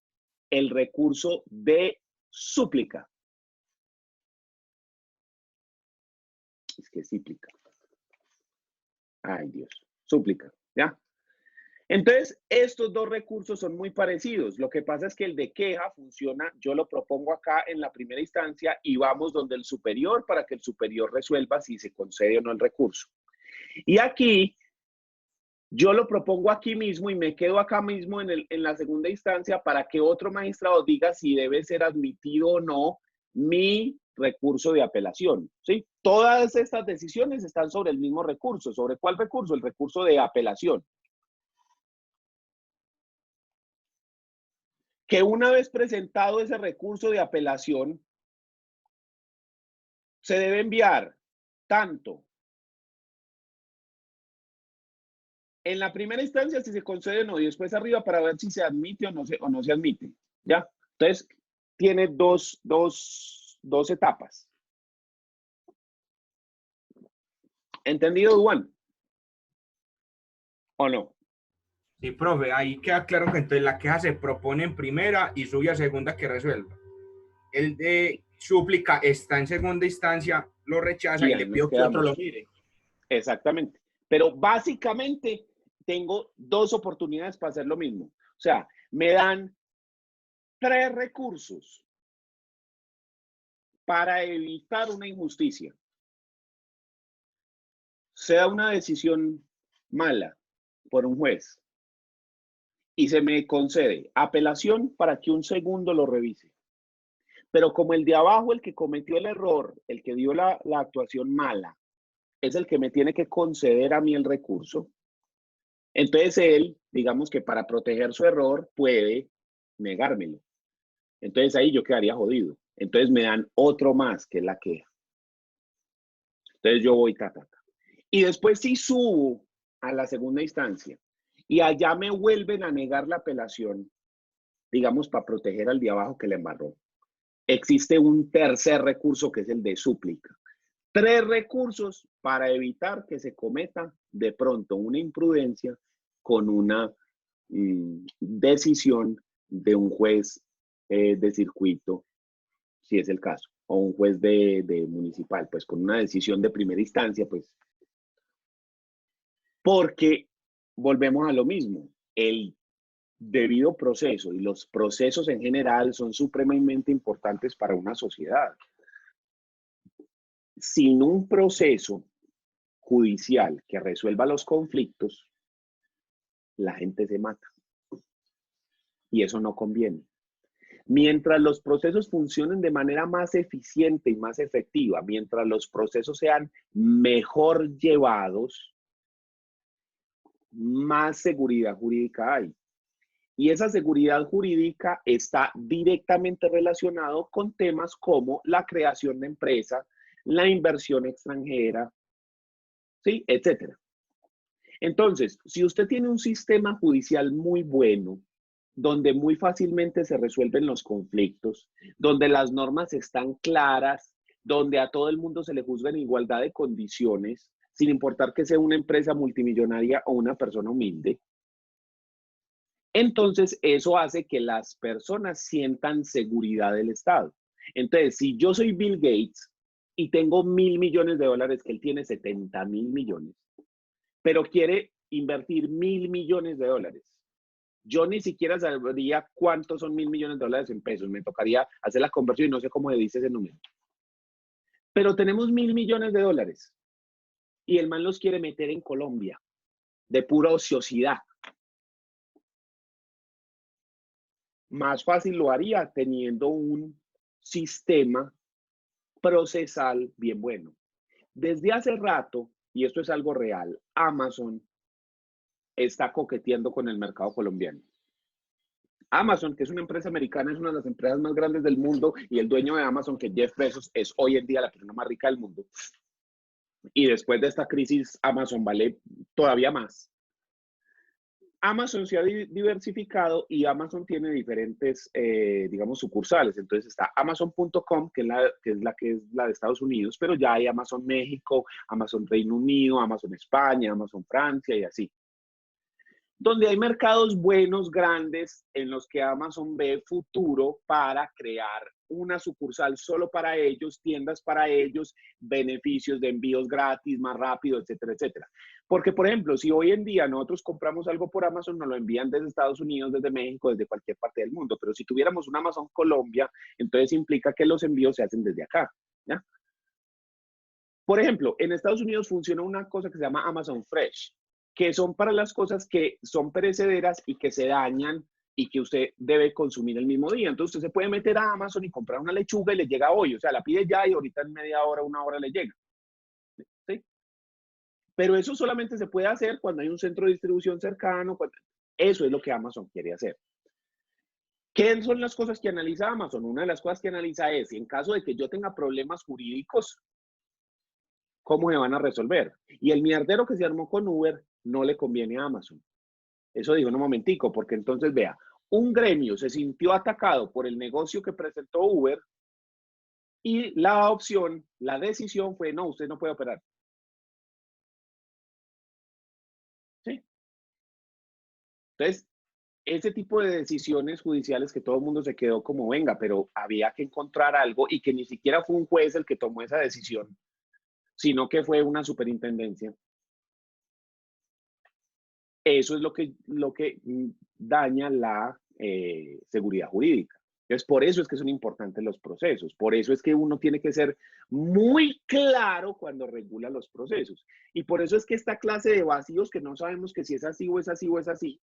el recurso de súplica. Es que es cíclica. Ay, Dios. Súplica, ¿ya? Entonces, estos dos recursos son muy parecidos. Lo que pasa es que el de queja funciona, yo lo propongo acá en la primera instancia y vamos donde el superior para que el superior resuelva si se concede o no el recurso. Y aquí, yo lo propongo aquí mismo y me quedo acá mismo en la segunda instancia para que otro magistrado diga si debe ser admitido o no mi recurso de apelación, ¿sí? Todas estas decisiones están sobre el mismo recurso. ¿Sobre cuál recurso? El recurso de apelación. Que una vez presentado ese recurso de apelación, se debe enviar tanto en la primera instancia si se concede o no, y después arriba para ver si se admite o no se admite, ¿ya? Entonces, tiene dos etapas. ¿Entendido, Duan? ¿O no? Sí, profe, ahí queda claro que entonces la queja se propone en primera y sube a segunda que resuelva. El de súplica está en segunda instancia, lo rechaza y le pido que otro lo mire. Exactamente. Pero básicamente tengo dos oportunidades para hacer lo mismo. O sea, me dan 3 recursos para evitar una injusticia. Sea una decisión mala por un juez y se me concede apelación para que un segundo lo revise. Pero como el de abajo, el que cometió el error, el que dio la actuación mala, es el que me tiene que conceder a mí el recurso, entonces él, digamos que para proteger su error, puede negármelo. Entonces ahí yo quedaría jodido. Entonces me dan otro más, que es la queja. Entonces yo voy, Y después sí subo a la segunda instancia y allá me vuelven a negar la apelación, digamos, para proteger al de abajo que le embarró. Existe un tercer recurso que es el de súplica. 3 recursos para evitar que se cometa de pronto una imprudencia con una decisión de un juez de circuito, si es el caso, o un juez de municipal, pues con una decisión de primera instancia, pues. Porque volvemos a lo mismo, el debido proceso y los procesos en general son supremamente importantes para una sociedad. Sin un proceso judicial que resuelva los conflictos, la gente se mata. Y eso no conviene. Mientras los procesos funcionen de manera más eficiente y más efectiva, mientras los procesos sean mejor llevados, más seguridad jurídica hay. Y esa seguridad jurídica está directamente relacionado con temas como la creación de empresa, la inversión extranjera, ¿sí? Etcétera. Entonces, si usted tiene un sistema judicial muy bueno, donde muy fácilmente se resuelven los conflictos, donde las normas están claras, donde a todo el mundo se le juzga en igualdad de condiciones, sin importar que sea una empresa multimillonaria o una persona humilde, entonces eso hace que las personas sientan seguridad del Estado. Entonces, si yo soy Bill Gates y tengo $1.000 millones que él tiene 70.000 millones, pero quiere invertir $1.000 millones, yo ni siquiera sabría cuántos son $1.000 millones en pesos. Me tocaría hacer la conversión y no sé cómo se dice ese número. Pero tenemos $1.000 millones y el man los quiere meter en Colombia de pura ociosidad. Más fácil lo haría teniendo un sistema procesal bien bueno. Desde hace rato, y esto es algo real, Amazon está coqueteando con el mercado colombiano. Amazon, que es una empresa americana, es una de las empresas más grandes del mundo y el dueño de Amazon, que es Jeff Bezos, es hoy en día la persona más rica del mundo. Y después de esta crisis, Amazon vale todavía más. Amazon se ha diversificado y Amazon tiene diferentes, digamos, sucursales. Entonces está Amazon.com, que es la de Estados Unidos, pero ya hay Amazon México, Amazon Reino Unido, Amazon España, Amazon Francia y así. donde hay mercados buenos, grandes, en los que Amazon ve futuro para crear una sucursal solo para ellos, tiendas para ellos, beneficios de envíos gratis, más rápido, etcétera, etcétera. Porque, por ejemplo, si hoy en día nosotros compramos algo por Amazon, nos lo envían desde Estados Unidos, desde México, desde cualquier parte del mundo. Pero si tuviéramos un Amazon Colombia, entonces implica que los envíos se hacen desde acá, ¿ya? Por ejemplo, en Estados Unidos funciona una cosa que se llama Amazon Fresh, que son para las cosas que son perecederas y que se dañan y que usted debe consumir el mismo día. Entonces usted se puede meter a Amazon y comprar una lechuga y le llega hoy. O sea, la pide ya y ahorita en media hora, una hora le llega. ¿Sí? Pero eso solamente se puede hacer cuando hay un centro de distribución cercano. Eso es lo que Amazon quiere hacer. ¿Qué son las cosas que analiza Amazon? Una de las cosas que analiza es, en caso de que yo tenga problemas jurídicos, ¿cómo se van a resolver? Y el mierdero que se armó con Uber no le conviene a Amazon. Eso dijo, un momentico, porque entonces vea, un gremio se sintió atacado por el negocio que presentó Uber y la opción, la decisión fue, no, usted no puede operar. ¿Sí? Entonces, ese tipo de decisiones judiciales que todo el mundo se quedó como, venga, pero había que encontrar algo y que ni siquiera fue un juez el que tomó esa decisión, sino que fue una superintendencia. Eso es lo que daña la seguridad jurídica. Entonces, por eso es que son importantes los procesos. Por eso es que uno tiene que ser muy claro cuando regula los procesos. Y por eso es que esta clase de vacíos que no sabemos que si es así o es así o es así,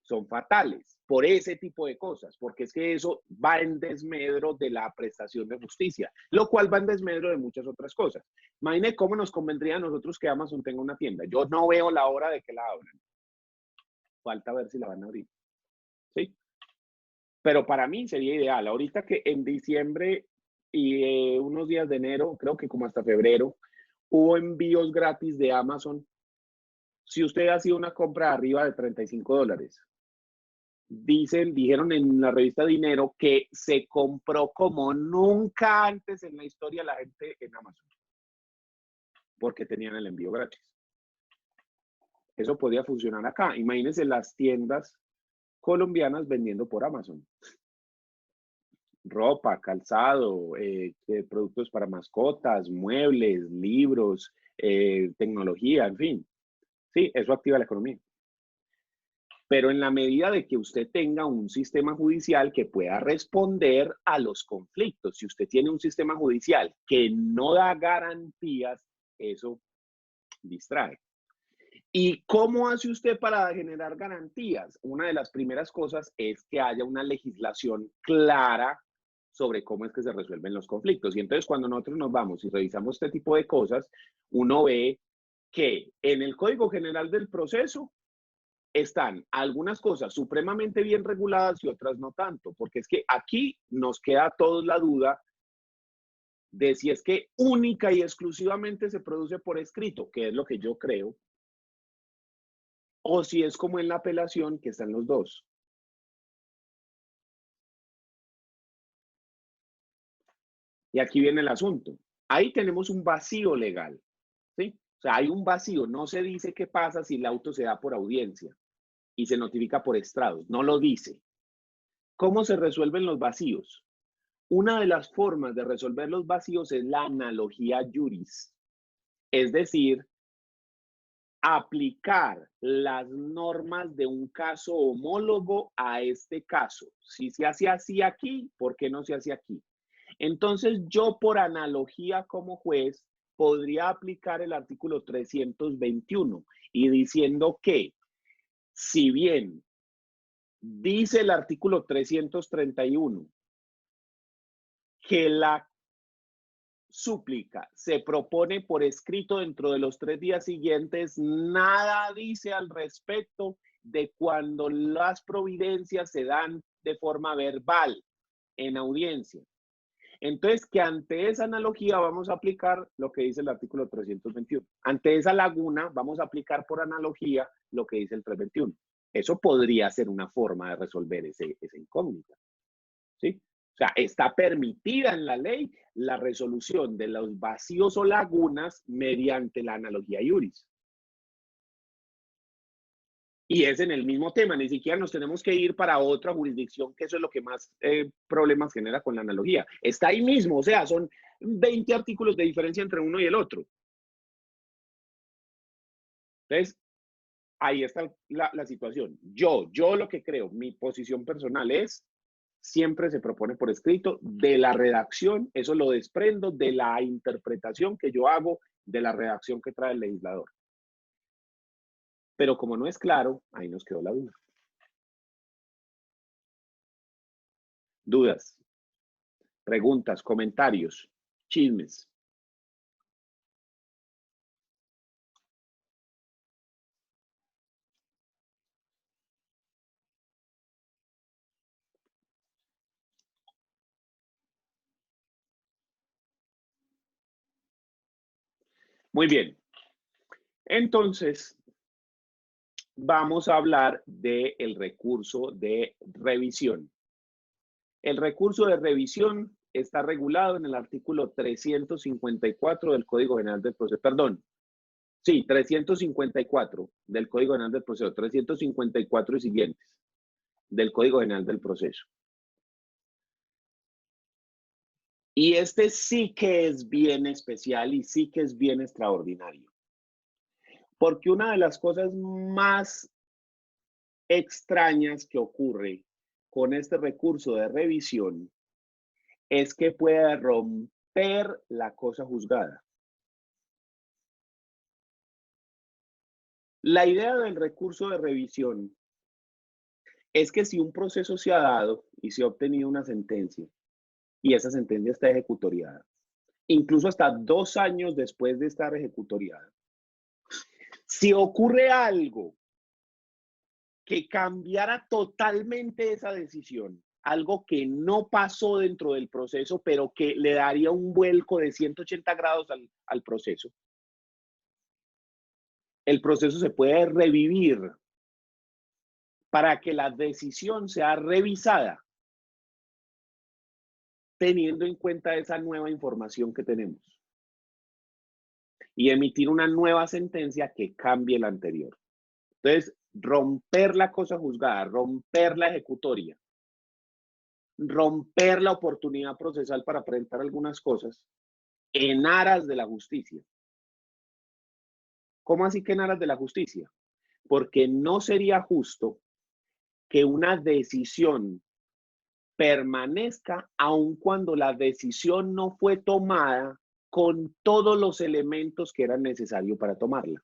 son fatales por ese tipo de cosas, porque es que eso va en desmedro de la prestación de justicia, lo cual va en desmedro de muchas otras cosas. Imagine cómo nos convendría a nosotros que Amazon tenga una tienda. Yo no veo la hora de que la abran. Falta ver si la van a abrir. ¿Sí? Pero para mí sería ideal. Ahorita que en diciembre y unos días de enero, creo que como hasta febrero, hubo envíos gratis de Amazon. Si usted ha sido una compra arriba de $35, dijeron en la revista Dinero que se compró como nunca antes en la historia la gente en Amazon, porque tenían el envío gratis. Eso podría funcionar acá. Imagínense las tiendas colombianas vendiendo por Amazon. Ropa, calzado, productos para mascotas, muebles, libros, tecnología, en fin. Sí, eso activa la economía. Pero en la medida de que usted tenga un sistema judicial que pueda responder a los conflictos. Si usted tiene un sistema judicial que no da garantías, eso distrae. ¿Y cómo hace usted para generar garantías? Una de las primeras cosas es que haya una legislación clara sobre cómo es que se resuelven los conflictos. Y entonces cuando nosotros nos vamos y revisamos este tipo de cosas, uno ve que en el Código General del Proceso están algunas cosas supremamente bien reguladas y otras no tanto, porque es que aquí nos queda a todos la duda de si es que única y exclusivamente se produce por escrito, que es lo que yo creo, o si es como en la apelación que están los dos. Y aquí viene el asunto. Ahí tenemos un vacío legal, ¿sí? O sea, hay un vacío. No se dice qué pasa si el auto se da por audiencia y se notifica por estrados. No lo dice. ¿Cómo se resuelven los vacíos? Una de las formas de resolver los vacíos es la analogía juris. Es decir, aplicar las normas de un caso homólogo a este caso. Si se hace así aquí, ¿por qué no se hace aquí? Entonces, yo por analogía como juez podría aplicar el artículo 321 y diciendo que, si bien dice el artículo 331 que la súplica se propone por escrito dentro de los 3 días siguientes, nada dice al respecto de cuando las providencias se dan de forma verbal en audiencia. Entonces, que ante esa analogía vamos a aplicar lo que dice el artículo 321. Ante esa laguna vamos a aplicar por analogía lo que dice el 321. Eso podría ser una forma de resolver esa incógnita. ¿Sí? O sea, está permitida en la ley la resolución de los vacíos o lagunas mediante la analogía iuris. Y es en el mismo tema, ni siquiera nos tenemos que ir para otra jurisdicción, que eso es lo que más problemas genera con la analogía. Está ahí mismo, o sea, son 20 artículos de diferencia entre uno y el otro. Entonces, ahí está la situación. Yo lo que creo, mi posición personal es, siempre se propone por escrito, de la redacción, eso lo desprendo de la interpretación que yo hago de la redacción que trae el legislador. Pero como no es claro, ahí nos quedó la duda. Dudas, preguntas, comentarios, chismes. Muy bien. Entonces, vamos a hablar del recurso de revisión. El recurso de revisión está regulado en el artículo 354 del Código General del Proceso. Perdón, sí, 354 del Código General del Proceso, 354 y siguientes del Código General del Proceso. Y este sí que es bien especial y sí que es bien extraordinario. Porque una de las cosas más extrañas que ocurre con este recurso de revisión es que puede romper la cosa juzgada. La idea del recurso de revisión es que si un proceso se ha dado y se ha obtenido una sentencia y esa sentencia está ejecutoriada, incluso hasta 2 años después de estar ejecutoriada, si ocurre algo que cambiara totalmente esa decisión, algo que no pasó dentro del proceso, pero que le daría un vuelco de 180 grados al proceso, el proceso se puede revivir para que la decisión sea revisada, teniendo en cuenta esa nueva información que tenemos y emitir una nueva sentencia que cambie la anterior. Entonces, romper la cosa juzgada, romper la ejecutoria, romper la oportunidad procesal para presentar algunas cosas en aras de la justicia. ¿Cómo así que en aras de la justicia? Porque no sería justo que una decisión permanezca aun cuando la decisión no fue tomada con todos los elementos que eran necesarios para tomarla.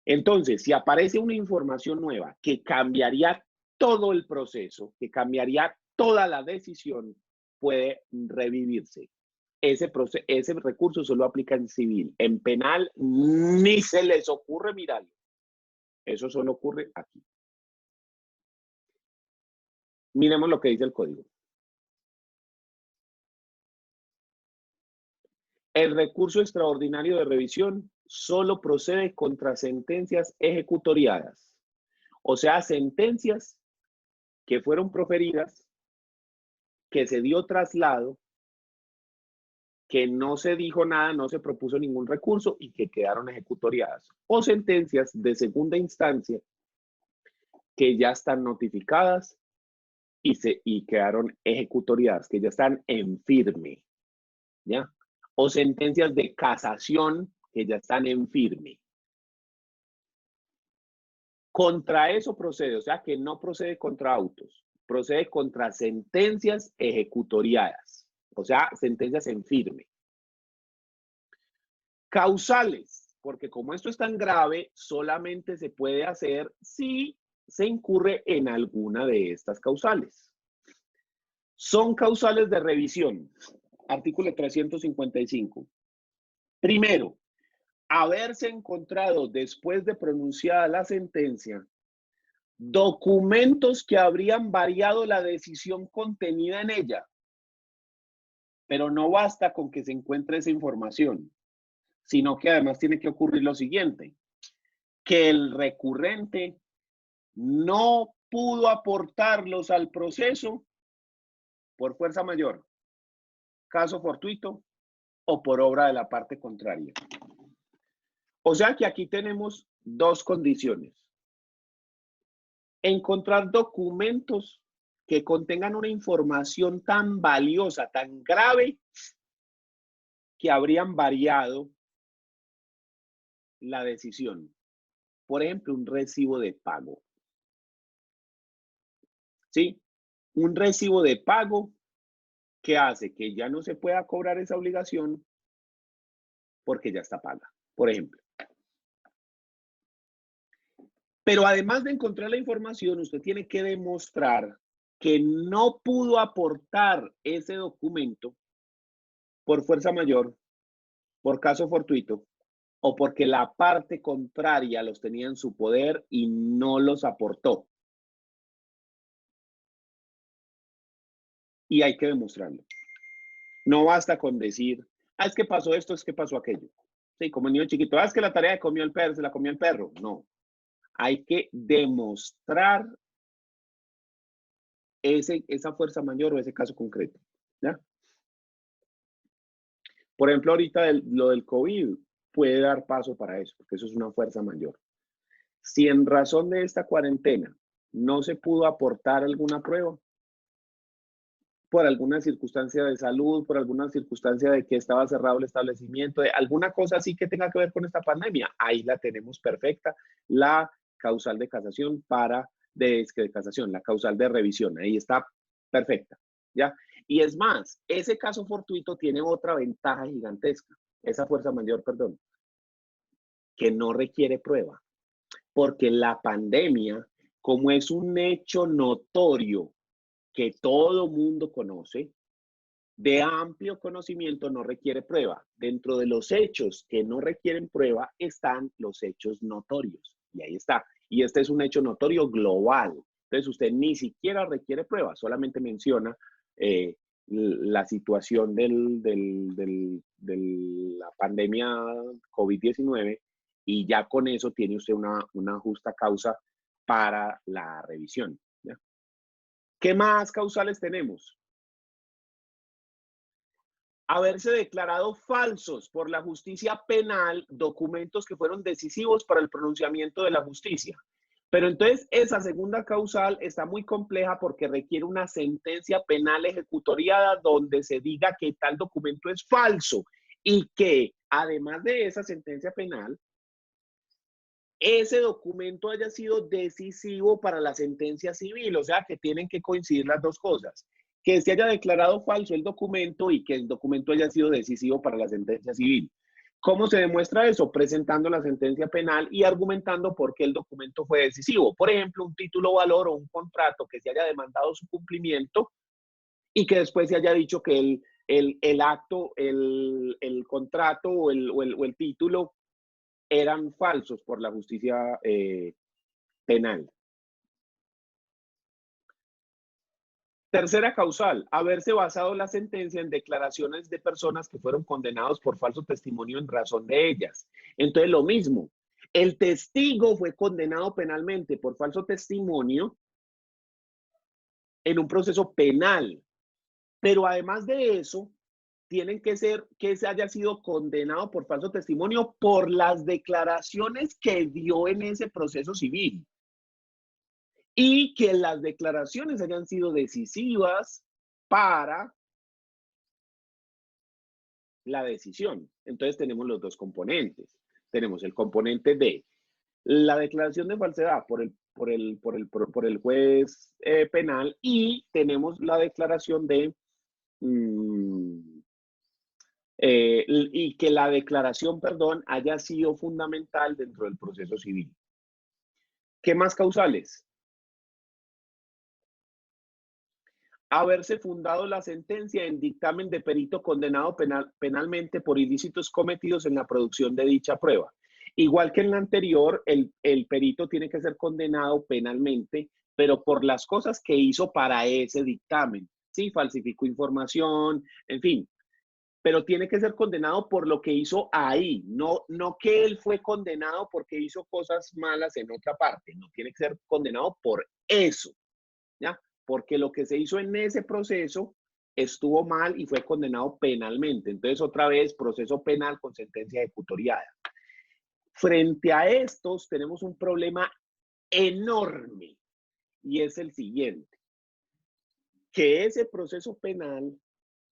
Entonces, si aparece una información nueva que cambiaría todo el proceso, que cambiaría toda la decisión, puede revivirse. Ese recurso solo aplica en civil. En penal ni se les ocurre mirarlo. Eso solo ocurre aquí. Miremos lo que dice el código. El recurso extraordinario de revisión solo procede contra sentencias ejecutoriadas, o sea, sentencias que fueron proferidas, que se dio traslado, que no se dijo nada, no se propuso ningún recurso y que quedaron ejecutoriadas, o sentencias de segunda instancia que ya están notificadas y quedaron ejecutoriadas, que ya están en firme, ¿ya? O sentencias de casación que ya están en firme. Contra eso procede, o sea que no procede contra autos, procede contra sentencias ejecutoriadas, o sea, sentencias en firme. Causales, porque como esto es tan grave, solamente se puede hacer si se incurre en alguna de estas causales. Son causales de revisión. Artículo 355. Primero, haberse encontrado después de pronunciada la sentencia documentos que habrían variado la decisión contenida en ella. Pero no basta con que se encuentre esa información, sino que además tiene que ocurrir lo siguiente, que el recurrente no pudo aportarlos al proceso por fuerza mayor, caso fortuito o por obra de la parte contraria. O sea que aquí tenemos dos condiciones. encontrar documentos que contengan una información tan valiosa, tan grave, que habrían variado la decisión. Por ejemplo, un recibo de pago. ¿Sí? Un recibo de pago que hace que ya no se pueda cobrar esa obligación porque ya está paga, por ejemplo. Pero además de encontrar la información, usted tiene que demostrar que no pudo aportar ese documento por fuerza mayor, por caso fortuito, o porque la parte contraria los tenía en su poder y no los aportó. Y hay que demostrarlo. No basta con decir, ah, es que pasó esto, es que pasó aquello. Sí, como niño chiquito, ah, es que la tarea que comió el perro, se la comió el perro. No. Hay que demostrar esa fuerza mayor o ese caso concreto. ¿Ya? Por ejemplo, ahorita lo del COVID puede dar paso para eso, porque eso es una fuerza mayor. Si en razón de esta cuarentena no se pudo aportar alguna prueba, por alguna circunstancia de salud, por alguna circunstancia de que estaba cerrado el establecimiento, de alguna cosa así que tenga que ver con esta pandemia, ahí la tenemos perfecta, la causal de casación la causal de revisión, ahí está perfecta, ¿ya? Y es más, ese caso fortuito tiene otra ventaja gigantesca, esa fuerza mayor, perdón, que no requiere prueba, porque la pandemia, como es un hecho notorio que todo mundo conoce, de amplio conocimiento, no requiere prueba. Dentro de los hechos que no requieren prueba están los hechos notorios. Y ahí está. Y este es un hecho notorio global. Entonces usted ni siquiera requiere prueba, solamente menciona la situación de la pandemia COVID-19 y ya con eso tiene usted una justa causa para la revisión. ¿Ya? ¿Qué más causales tenemos? Haberse declarado falsos por la justicia penal documentos que fueron decisivos para el pronunciamiento de la justicia. Pero entonces esa segunda causal está muy compleja porque requiere una sentencia penal ejecutoriada donde se diga que tal documento es falso y que además de esa sentencia penal, ese documento haya sido decisivo para la sentencia civil, o sea que tienen que coincidir las dos cosas. Que se haya declarado falso el documento y que el documento haya sido decisivo para la sentencia civil. ¿Cómo se demuestra eso? Presentando la sentencia penal y argumentando por qué el documento fue decisivo. Por ejemplo, un título valor o un contrato que se haya demandado su cumplimiento y que después se haya dicho que el acto, el contrato o el título eran falsos por la justicia penal. Tercera causal, haberse basado la sentencia en declaraciones de personas que fueron condenados por falso testimonio en razón de ellas. Entonces, lo mismo, el testigo fue condenado penalmente por falso testimonio en un proceso penal, pero además de eso, tienen que ser que se haya sido condenado por falso testimonio por las declaraciones que dio en ese proceso civil. Y que las declaraciones hayan sido decisivas para la decisión. Entonces tenemos los dos componentes. Tenemos el componente de la declaración de falsedad por el juez penal y tenemos la declaración de y que la declaración, perdón, haya sido fundamental dentro del proceso civil. ¿Qué más causales? Haberse fundado la sentencia en dictamen de perito condenado penalmente por ilícitos cometidos en la producción de dicha prueba. Igual que en la anterior, el perito tiene que ser condenado penalmente, pero por las cosas que hizo para ese dictamen. Sí, falsificó información, en fin, pero tiene que ser condenado por lo que hizo ahí, no que él fue condenado porque hizo cosas malas en otra parte, no tiene que ser condenado por eso, ¿ya? Porque lo que se hizo en ese proceso estuvo mal y fue condenado penalmente. Entonces, otra vez, proceso penal con sentencia ejecutoriada. Frente a estos, tenemos un problema enorme, y es el siguiente, que ese proceso penal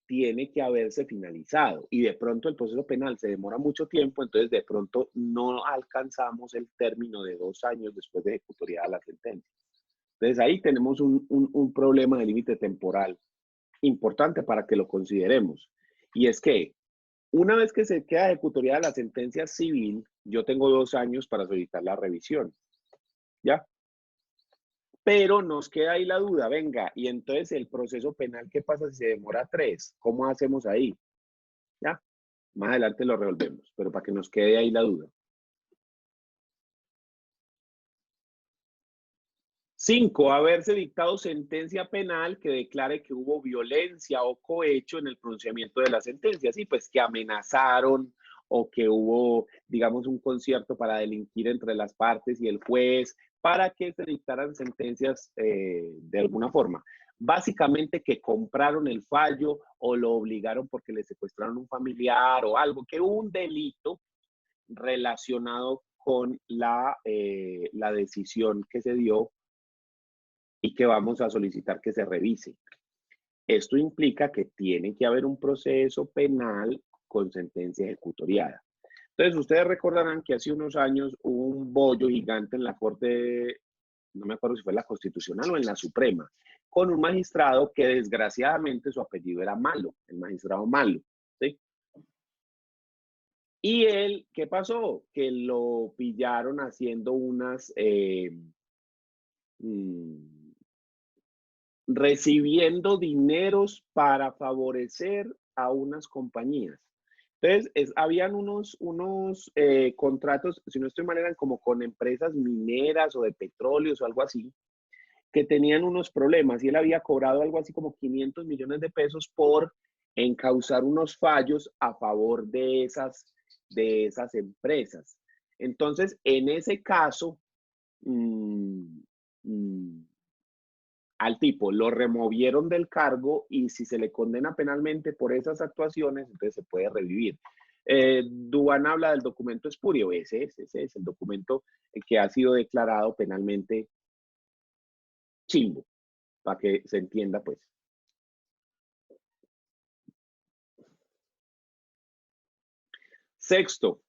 tiene que haberse finalizado y de pronto el proceso penal se demora mucho tiempo, entonces de pronto no alcanzamos el término de 2 años después de ejecutoriada la sentencia. Entonces ahí tenemos un problema de límite temporal importante para que lo consideremos. Y es que una vez que se queda ejecutoriada la sentencia civil, yo tengo 2 años para solicitar la revisión, ¿ya? Pero nos queda ahí la duda, venga, y entonces el proceso penal, ¿qué pasa si se demora 3? ¿Cómo hacemos ahí? ¿Ya? Más adelante lo resolvemos, pero para que nos quede ahí la duda. 5, haberse dictado sentencia penal que declare que hubo violencia o cohecho en el pronunciamiento de la sentencia. Sí, pues que amenazaron o que hubo, digamos, un concierto para delinquir entre las partes y el juez para que se dictaran sentencias de alguna forma. Básicamente que compraron el fallo o lo obligaron porque le secuestraron un familiar o algo, que hubo un delito relacionado con la decisión que se dio y que vamos a solicitar que se revise. Esto implica que tiene que haber un proceso penal con sentencia ejecutoriada. Entonces, ustedes recordarán que hace unos años hubo un bollo gigante en la Corte, no me acuerdo si fue en la Constitucional o en la Suprema, con un magistrado que desgraciadamente su apellido era Malo, el magistrado Malo, ¿sí? Y él, ¿qué pasó? Que lo pillaron haciendo unas... recibiendo dineros para favorecer a unas compañías. Entonces, habían unos contratos, si no estoy mal, eran como con empresas mineras o de petróleos o algo así, que tenían unos problemas y él había cobrado algo así como 500 millones de pesos por encauzar unos fallos a favor de esas empresas. Entonces, en ese caso, al tipo lo removieron del cargo y si se le condena penalmente por esas actuaciones, entonces se puede revivir. Duván habla del documento espurio, ese es el documento que ha sido declarado penalmente chimbo, para que se entienda pues. Sexto,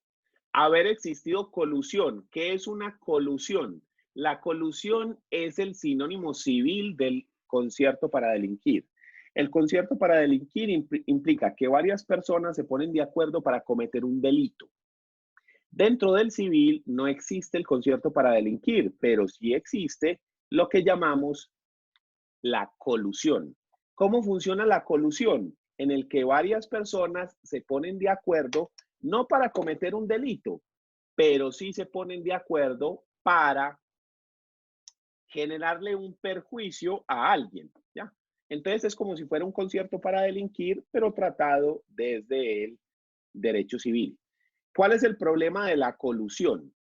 haber existido colusión. ¿Qué es una colusión? La colusión es el sinónimo civil del concierto para delinquir. El concierto para delinquir implica que varias personas se ponen de acuerdo para cometer un delito. Dentro del civil no existe el concierto para delinquir, pero sí existe lo que llamamos la colusión. ¿Cómo funciona la colusión? En el que varias personas se ponen de acuerdo no para cometer un delito, pero sí se ponen de acuerdo para generarle un perjuicio a alguien, ¿ya? Entonces es como si fuera un concierto para delinquir, pero tratado desde el derecho civil. ¿Cuál es el problema de la colusión?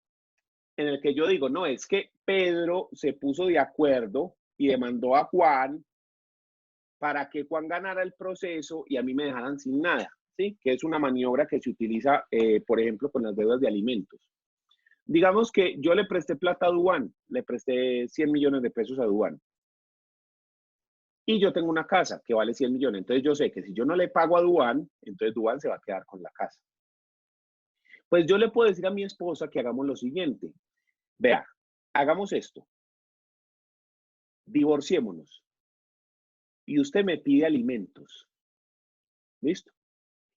En el que yo digo, no, es que Pedro se puso de acuerdo y demandó a Juan para que Juan ganara el proceso y a mí me dejaran sin nada, ¿sí? Que es una maniobra que se utiliza, por ejemplo, con las deudas de alimentos. Digamos que yo le presté plata a Duván, le presté 100 millones de pesos a Duván. Y yo tengo una casa que vale 100 millones. Entonces yo sé que si yo no le pago a Duván, entonces Duván se va a quedar con la casa. Pues yo le puedo decir a mi esposa que hagamos lo siguiente. Vea, hagamos esto. Divorciémonos. Y usted me pide alimentos. ¿Listo?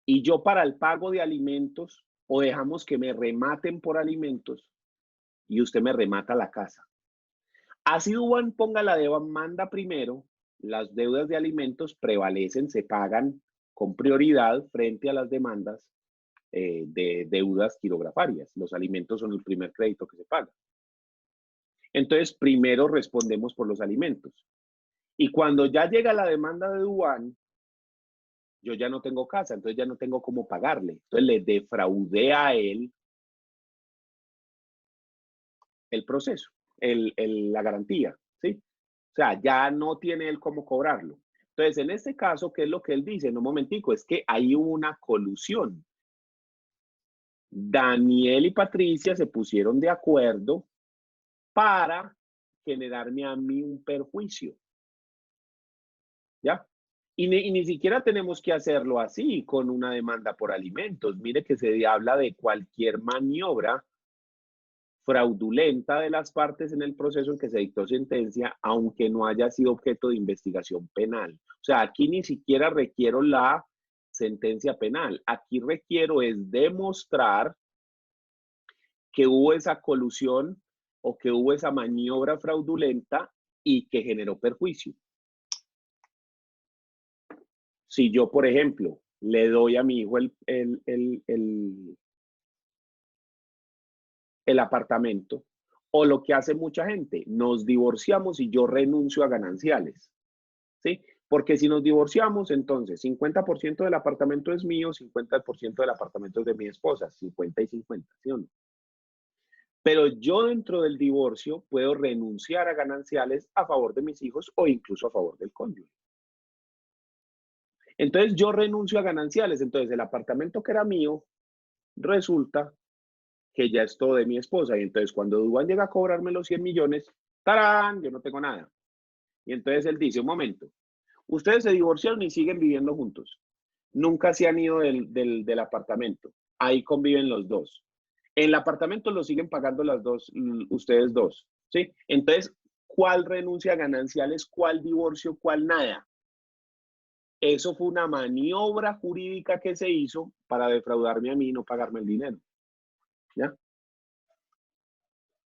Y yo para el pago de alimentos, o dejamos que me rematen por alimentos, y usted me remata la casa. Así Duván ponga la demanda primero, las deudas de alimentos prevalecen, se pagan con prioridad frente a las demandas de deudas quirografarias. Los alimentos son el primer crédito que se paga. Entonces, primero respondemos por los alimentos. Y cuando ya llega la demanda de Duván, yo ya no tengo casa, entonces ya no tengo cómo pagarle. Entonces le defraudé a él el proceso, la garantía, ¿sí? O sea, ya no tiene él cómo cobrarlo. Entonces, en este caso, ¿qué es lo que él dice? En un momentico, es que hay una colusión. Daniel y Patricia se pusieron de acuerdo para generarme a mí un perjuicio. ¿Ya? Y ni siquiera tenemos que hacerlo así, con una demanda por alimentos. Mire que se habla de cualquier maniobra fraudulenta de las partes en el proceso en que se dictó sentencia, aunque no haya sido objeto de investigación penal. O sea, aquí ni siquiera requiero la sentencia penal. Aquí requiero es demostrar que hubo esa colusión o que hubo esa maniobra fraudulenta y que generó perjuicio. Si yo, por ejemplo, le doy a mi hijo el apartamento, o lo que hace mucha gente, nos divorciamos y yo renuncio a gananciales, ¿sí? Porque si nos divorciamos, entonces 50% del apartamento es mío, 50% del apartamento es de mi esposa, 50 y 50, ¿sí o no? Pero yo dentro del divorcio puedo renunciar a gananciales a favor de mis hijos o incluso a favor del cónyuge. Entonces yo renuncio a gananciales, entonces el apartamento que era mío resulta que ya es todo de mi esposa y entonces cuando Duván llega a cobrarme los 100 millones, ¡tarán! Yo no tengo nada. Y entonces él dice, un momento, ustedes se divorciaron y siguen viviendo juntos. Nunca se han ido del apartamento. Ahí conviven los dos. En el apartamento lo siguen pagando las dos, ustedes dos, ¿sí? Entonces, ¿cuál renuncia a gananciales? ¿Cuál divorcio? ¿Cuál nada? Eso fue una maniobra jurídica que se hizo para defraudarme a mí y no pagarme el dinero. ¿Ya?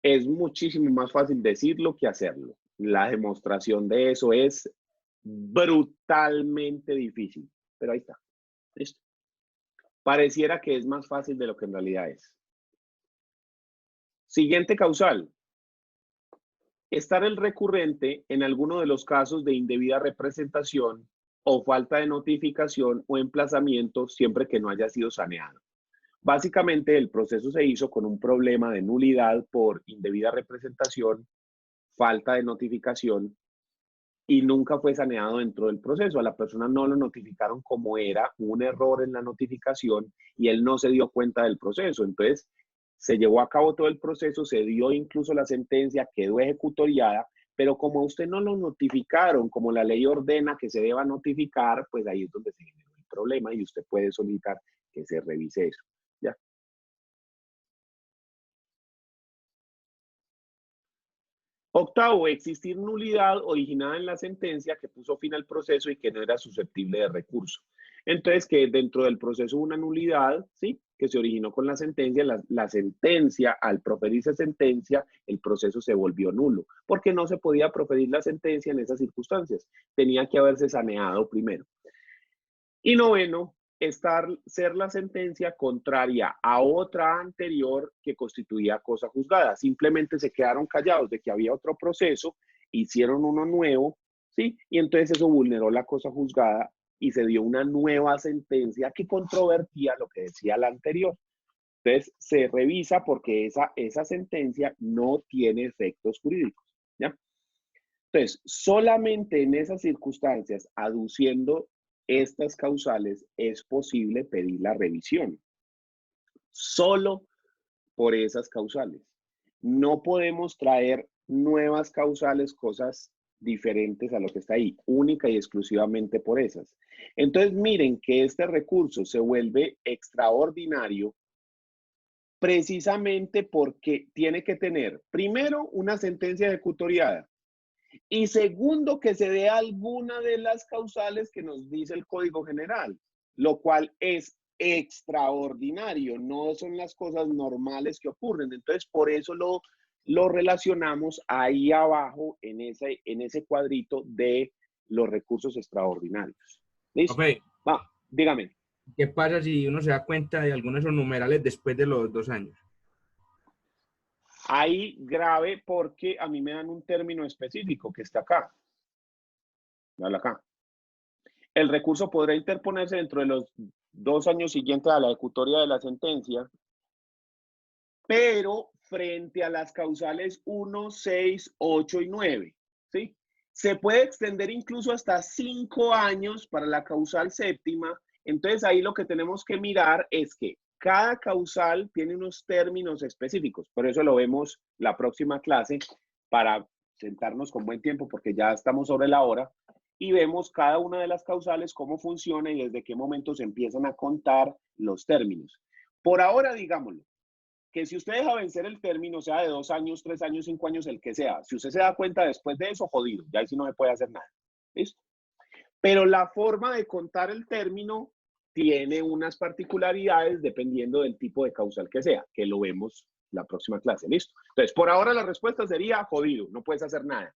Es muchísimo más fácil decirlo que hacerlo. La demostración de eso es brutalmente difícil, pero ahí está. ¿Listo? Pareciera que es más fácil de lo que en realidad es. Siguiente causal. Estar el recurrente en alguno de los casos de indebida representación o falta de notificación o emplazamiento siempre que no haya sido saneado. Básicamente el proceso se hizo con un problema de nulidad por indebida representación, falta de notificación y nunca fue saneado dentro del proceso. A la persona no lo notificaron como era, un error en la notificación y él no se dio cuenta del proceso. Entonces se llevó a cabo todo el proceso, se dio incluso la sentencia, quedó ejecutoriada, pero como a usted no lo notificaron, como la ley ordena que se deba notificar, pues ahí es donde se generó el problema y usted puede solicitar que se revise eso. ¿Ya? Octavo, existir nulidad originada en la sentencia que puso fin al proceso y que no era susceptible de recurso. Entonces, que dentro del proceso hubo una nulidad, ¿sí? Que se originó con la sentencia. La sentencia, al proferirse sentencia, el proceso se volvió nulo, porque no se podía proferir la sentencia en esas circunstancias. Tenía que haberse saneado primero. Y noveno, ser la sentencia contraria a otra anterior que constituía cosa juzgada. Simplemente se quedaron callados de que había otro proceso, hicieron uno nuevo, ¿sí? Y entonces eso vulneró la cosa juzgada y se dio una nueva sentencia que controvertía lo que decía la anterior. Entonces se revisa porque esa sentencia no tiene efectos jurídicos, ¿ya? Entonces, solamente en esas circunstancias, aduciendo estas causales, es posible pedir la revisión. Solo por esas causales. No podemos traer nuevas causales, cosas diferentes a lo que está ahí, única y exclusivamente por esas. Entonces, miren que este recurso se vuelve extraordinario precisamente porque tiene que tener, primero, una sentencia ejecutoriada. Y segundo, que se dé alguna de las causales que nos dice el Código General, lo cual es extraordinario, no son las cosas normales que ocurren. Entonces, por eso lo relacionamos ahí abajo en ese cuadrito de los recursos extraordinarios. ¿Listo? Okay. Va, dígame. ¿Qué pasa si uno se da cuenta de algunos de esos numerales después de los 2 años? Ahí grave porque a mí me dan un término específico que está acá. Dale acá. El recurso podrá interponerse dentro de los 2 años siguientes a la ejecutoria de la sentencia, pero frente a las causales 1, 6, 8 y 9, ¿sí? Se puede extender incluso hasta 5 años para la causal séptima. Entonces ahí lo que tenemos que mirar es que cada causal tiene unos términos específicos, por eso lo vemos la próxima clase para sentarnos con buen tiempo porque ya estamos sobre la hora y vemos cada una de las causales, cómo funciona y desde qué momento se empiezan a contar los términos. Por ahora, digámoslo, que si usted deja vencer el término, sea de 2 años, 3 años, 5 años, el que sea, si usted se da cuenta después de eso, jodido, ya ahí sí no se puede hacer nada. ¿Listo? Pero la forma de contar el término tiene unas particularidades dependiendo del tipo de causal que sea, que lo vemos la próxima clase. ¿Listo? Entonces, por ahora la respuesta sería jodido, no puedes hacer nada.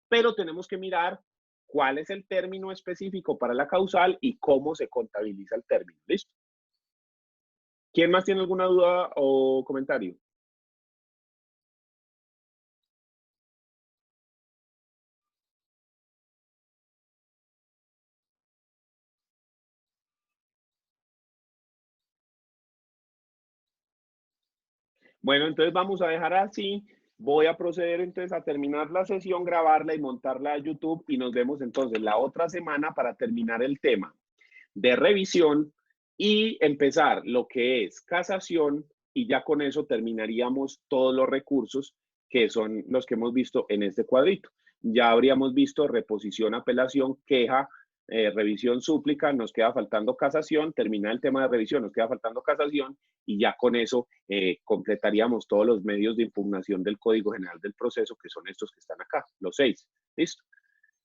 Pero tenemos que mirar cuál es el término específico para la causal y cómo se contabiliza el término. ¿Listo? ¿Quién más tiene alguna duda o comentario? Bueno, entonces vamos a dejar así. Voy a proceder entonces a terminar la sesión, grabarla y montarla a YouTube y nos vemos entonces la otra semana para terminar el tema de revisión y empezar lo que es casación y ya con eso terminaríamos todos los recursos que son los que hemos visto en este cuadrito. Ya habríamos visto reposición, apelación, queja, revisión, súplica, nos queda faltando casación, termina el tema de revisión, nos queda faltando casación y ya con eso completaríamos todos los medios de impugnación del Código General del Proceso, que son estos que están acá, los 6. ¿Listo?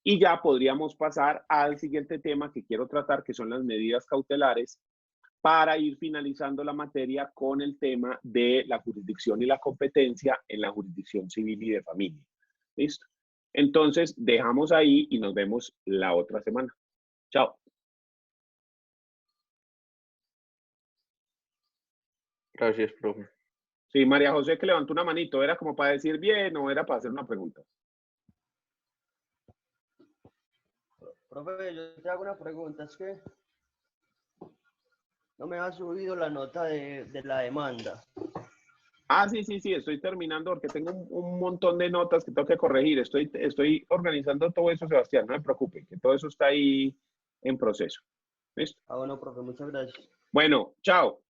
Y ya podríamos pasar al siguiente tema que quiero tratar, que son las medidas cautelares, para ir finalizando la materia con el tema de la jurisdicción y la competencia en la jurisdicción civil y de familia. ¿Listo? Entonces, dejamos ahí y nos vemos la otra semana. Chao. Gracias, profe. Sí, María José que levantó una manito, ¿era como para decir bien o era para hacer una pregunta? Profe, yo te hago una pregunta, es que no me ha subido la nota de la demanda. Ah, sí, estoy terminando porque tengo un montón de notas que tengo que corregir. Estoy organizando todo eso, Sebastián, no me preocupe, que todo eso está ahí en proceso. ¿Listo? Ah, bueno, profe, muchas gracias. Bueno, chao.